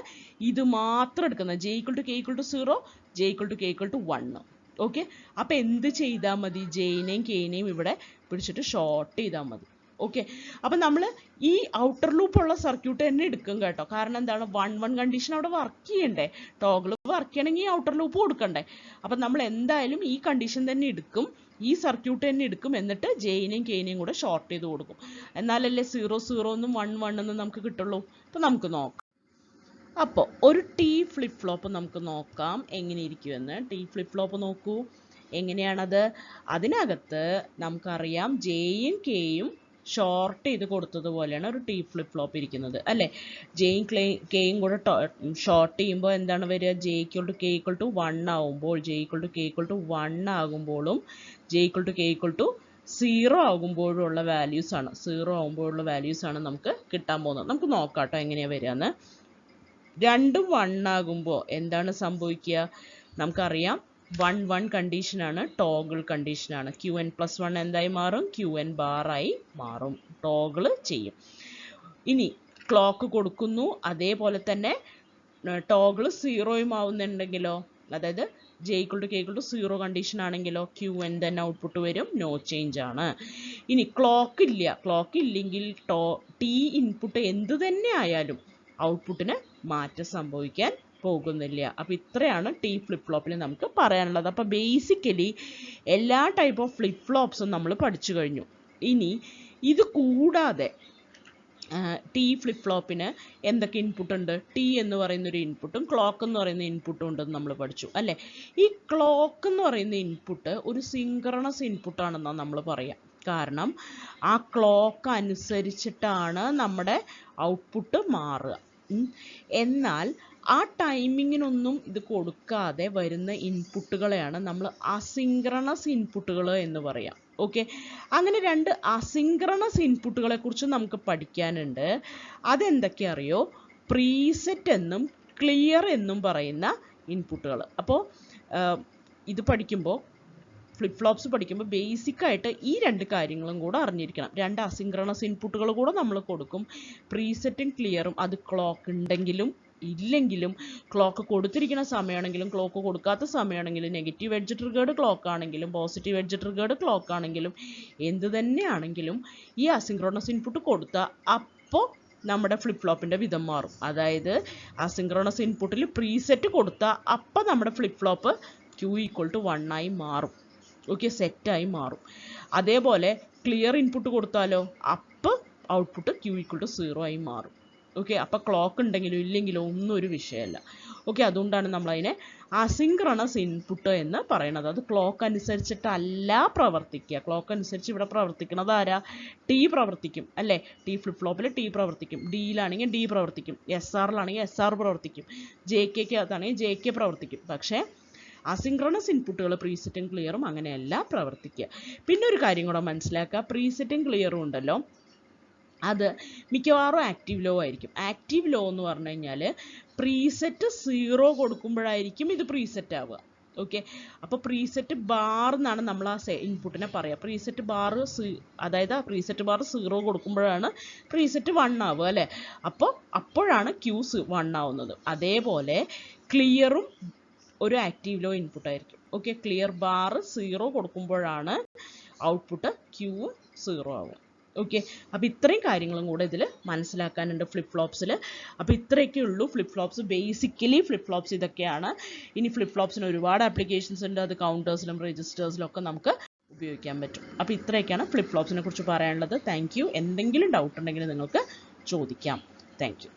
ഇത് മാത്രം എടുക്കുന്നത്. J equal to K equal to 0, J equal to K equal to 1. Okay, അപ്പം എന്ത് ചെയ്താൽ മതി? ജെയിനെയും കെയിനെയും ഇവിടെ പിടിച്ചിട്ട് ഷോർട്ട് ചെയ്താൽ മതി. ഓക്കെ, അപ്പം നമ്മൾ ഈ ഔട്ടർ ലൂപ്പ് ഉള്ള സർക്യൂട്ട് തന്നെ എടുക്കും കേട്ടോ. കാരണം എന്താണ്? 1 1 കണ്ടീഷൻ അവിടെ വർക്ക് ചെയ്യണ്ടേ? ടോഗിൾ വർക്ക് ചെയ്യണമെങ്കിൽ ഈ ഔട്ടർ ലൂപ്പ് കൊടുക്കണ്ടേ? അപ്പം നമ്മൾ എന്തായാലും ഈ കണ്ടീഷൻ തന്നെ എടുക്കും, ഈ സർക്യൂട്ട് തന്നെ എടുക്കും. എന്നിട്ട് ജെയിനെയും കെയിനെയും കൂടെ ഷോർട്ട് ചെയ്ത് കൊടുക്കും. എന്നാലല്ലേ 0 0 എന്നും 1 1 എന്നും നമുക്ക് കിട്ടുള്ളൂ. അപ്പം നമുക്ക് നോക്കാം. അപ്പോൾ ഒരു ടി ഫ്ലിപ്പ് ഫ്ലോപ്പ് നമുക്ക് നോക്കാം എങ്ങനെ ഇരിക്കുമെന്ന്. ടി ഫ്ലിപ്പ് ഫ്ലോപ്പ് നോക്കൂ, എങ്ങനെയാണത്? അതിനകത്ത് നമുക്കറിയാം ജെയും കെയും ഷോർട്ട് ചെയ്ത് കൊടുത്തതുപോലെയാണ് ഒരു ടി ഫ്ലിപ്പ് ഫ്ലോപ്പ് ഇരിക്കുന്നത് അല്ലേ? ജെയും കെയും കൂടെ ഷോർട്ട് ചെയ്യുമ്പോൾ എന്താണ് വരിക? J equal to K equal to 1 ആകുമ്പോൾ, J equal to K equal to 1 ആകുമ്പോഴും J equal to K equal to 0 ആകുമ്പോഴുള്ള വാല്യൂസ് ആണ്, 0 ആകുമ്പോഴുള്ള വാല്യൂസ് ആണ് നമുക്ക് കിട്ടാൻ പോകുന്നത്. നമുക്ക് നോക്കാം കേട്ടോ എങ്ങനെയാണ് വരിക എന്ന്. രണ്ടും 1 ആകുമ്പോൾ എന്താണ് സംഭവിക്കുക? നമുക്കറിയാം 1 1 കണ്ടീഷനാണ്, ടോഗിൾ കണ്ടീഷനാണ്. ക്യൂ എൻ പ്ലസ് 1 എന്തായി മാറും? ക്യൂ എൻ ബാറായി മാറും, ടോഗിൾ ചെയ്യും. ഇനി ക്ലോക്ക് കൊടുക്കുന്നു, അതേപോലെ തന്നെ ടോഗിൾ 0യും ആവുന്നുണ്ടെങ്കിലോ, അതായത് J equal to K equal to 0 condition ആണെങ്കിലോ ക്യൂ എൻ തന്നെ ഔട്ട്പുട്ട് വരും, നോ ചേഞ്ച് ആണ്. ഇനി ക്ലോക്ക് ഇല്ലെങ്കിൽ ടി ഇൻപുട്ട് എന്ത് തന്നെ ആയാലും ഔട്ട്പുട്ടിന് മാറ്റം സംഭവിക്കാൻ പോകുന്നില്ല. അപ്പോൾ ഇത്രയാണ് ടി ഫ്ലിപ്പ് ഫ്ലോപ്പിൽ നമുക്ക് പറയാനുള്ളത്. അപ്പോൾ ബേസിക്കലി എല്ലാ ടൈപ്പ് ഓഫ് ഫ്ലിപ്പ് ഫ്ലോപ്സും നമ്മൾ പഠിച്ചു കഴിഞ്ഞു. ഇനി ഇത് കൂടാതെ ടി ഫ്ലിപ്പ് ഫ്ലോപ്പിന് എന്തൊക്കെ ഇൻപുട്ട് ഉണ്ട്? ടി എന്ന് പറയുന്നൊരു ഇൻപുട്ടും ക്ലോക്ക് എന്ന് പറയുന്ന ഇൻപുട്ടും ഉണ്ടെന്ന് നമ്മൾ പഠിച്ചു അല്ലേ? ഈ ക്ലോക്ക് എന്ന് പറയുന്ന ഇൻപുട്ട് ഒരു സിങ്ക്രണസ് ഇൻപുട്ടാണെന്നാണ് നമ്മൾ പറയാം. കാരണം ആ ക്ലോക്ക് അനുസരിച്ചിട്ടാണ് നമ്മുടെ ഔട്ട്പുട്ട് മാറുക. എന്നാൽ ആ ടൈമിങ്ങിനൊന്നും ഇത് കൊടുക്കാതെ വരുന്ന ഇൻപുട്ടുകളെയാണ് നമ്മൾ അസിൻക്രണസ് ഇൻപുട്ടുകൾ എന്ന് പറയാം. ഓക്കെ, അങ്ങനെ രണ്ട് അസിൻക്രണസ് ഇൻപുട്ടുകളെ കുറിച്ച് നമുക്ക് പഠിക്കാനുണ്ട്. അതെന്തൊക്കെയാ അറിയോ? പ്രീസെറ്റ് എന്നും ക്ലിയർ എന്നും പറയുന്ന ഇൻപുട്ടുകൾ. അപ്പോൾ ഇത് പഠിക്കുമ്പോൾ, ഫ്ലിപ്പ് ഫ്ലോപ്സ് പഠിക്കുമ്പോൾ ബേസിക്കായിട്ട് ഈ രണ്ട് കാര്യങ്ങളും കൂടെ അറിഞ്ഞിരിക്കണം. രണ്ട് അസിൻക്രണസ് ഇൻപുട്ടുകൾ കൂടെ നമ്മൾ കൊടുക്കും. പ്രീസെറ്റും ക്ലിയറും അത് ക്ലോക്ക് ഉണ്ടെങ്കിലും ഇല്ലെങ്കിലും, ക്ലോക്ക് കൊടുത്തിരിക്കുന്ന സമയമാണെങ്കിലും ക്ലോക്ക് കൊടുക്കാത്ത സമയമാണെങ്കിലും, നെഗറ്റീവ് എഡ്ജ് ട്രിഗേർഡ് ക്ലോക്ക് ആണെങ്കിലും പോസിറ്റീവ് എഡ്ജ് ട്രിഗേർഡ് ക്ലോക്ക് ആണെങ്കിലും എന്ത് തന്നെയാണെങ്കിലും ഈ അസിൻക്രണസ് ഇൻപുട്ട് കൊടുത്താൽ അപ്പോൾ നമ്മുടെ ഫ്ലിപ്പ് ഫ്ലോപ്പിൻ്റെ വിധം മാറും. അതായത് അസിൻക്രണസ് ഇൻപുട്ടിൽ പ്രീസെറ്റ് കൊടുത്താൽ അപ്പോൾ നമ്മുടെ ഫ്ലിപ്പ് ഫ്ലോപ്പ് Q = 1 ആയി മാറും. ഓക്കെ, സെറ്റായി മാറും. അതേപോലെ ക്ലിയർ ഇൻപുട്ട് കൊടുത്താലോ അപ്പോൾ ഔട്ട്പുട്ട് Q = 0 ആയി മാറും. ഓക്കെ, അപ്പോൾ ക്ലോക്ക് ഉണ്ടെങ്കിലും ഇല്ലെങ്കിലും ഒന്നും ഒരു വിഷയമല്ല. ഓക്കെ, അതുകൊണ്ടാണ് നമ്മളതിനെ അസിൻക്രണസ് ഇൻപുട്ട് എന്ന് പറയുന്നത്. അത് ക്ലോക്ക് അനുസരിച്ചിട്ടല്ല പ്രവർത്തിക്കുക. ക്ലോക്ക് അനുസരിച്ച് ഇവിടെ പ്രവർത്തിക്കുന്നത് ആരാ? ടി പ്രവർത്തിക്കും അല്ലേ? ടി ഫ്ലിപ്പ് ഫ്ലോപ്പിൽ ടി പ്രവർത്തിക്കും, ഡിയിലാണെങ്കിൽ ഡി പ്രവർത്തിക്കും, SRലാണെങ്കിൽ SR പ്രവർത്തിക്കും, JKക്കകത്താണെങ്കിൽ JK പ്രവർത്തിക്കും. പക്ഷേ അസിൻക്രണസ് ഇൻപുട്ടുകൾ പ്രീസെറ്റും ക്ലിയറും അങ്ങനെയല്ല പ്രവർത്തിക്കുക. പിന്നെ ഒരു കാര്യം കൂടെ മനസ്സിലാക്കുക, പ്രീസെറ്റും ക്ലിയറും ഉണ്ടല്ലോ, അത് മിക്കവാറും ആക്റ്റീവ് ലോ ആയിരിക്കും. ആക്റ്റീവ് ലോ എന്ന് പറഞ്ഞു കഴിഞ്ഞാൽ പ്രീസെറ്റ് 0 കൊടുക്കുമ്പോഴായിരിക്കും ഇത് പ്രീസെറ്റ് ആവുക. ഓക്കെ, അപ്പോൾ പ്രീസെറ്റ് ബാർ എന്നാണ് നമ്മൾ ആ ഇൻപുട്ടിനെ പറയുക. പ്രീസെറ്റ് ബാർ അതായത് ആ പ്രീസെറ്റ് ബാർ 0 കൊടുക്കുമ്പോഴാണ് പ്രീസെറ്റ് 1 ആവുക അല്ലേ? അപ്പോഴാണ് Q 1 ആവുന്നത്. അതേപോലെ ക്ലിയറും ഒരു ആക്റ്റീവ് ലോ ഇൻപുട്ട് ആയിരിക്കും. ഓക്കെ, ക്ലിയർ ബാർ 0 കൊടുക്കുമ്പോഴാണ് ഔട്ട്പുട്ട് Q 0 ആവുക. ഓക്കെ, അപ്പോൾ ഇത്രയും കാര്യങ്ങളും കൂടെ ഇതിൽ മനസ്സിലാക്കാനുണ്ട് ഫ്ലിപ്പ് ഫ്ലോപ്സിൽ. അപ്പോൾ ഇത്രയൊക്കെ ഉള്ളൂ flip flops. Basically flip flops ഇതൊക്കെയാണ്. ഇനി ഫ്ലിപ്പ് ഫ്ലോപ്സിന് ഒരുപാട് ആപ്ലിക്കേഷൻസ് ഉണ്ട്. അത് കൗണ്ടേഴ്സിലും രജിസ്റ്റേഴ്സിലും ഒക്കെ നമുക്ക് ഉപയോഗിക്കാൻ പറ്റും. അപ്പോൾ ഇത്രയൊക്കെയാണ് ഫ്ലിപ്പ് ഫ്ലോപ്സിനെ കുറിച്ച് പറയാനുള്ളത്. Thank you. എന്തെങ്കിലും ഡൗട്ട് ഉണ്ടെങ്കിൽ നിങ്ങൾക്ക് ചോദിക്കാം. Thank you.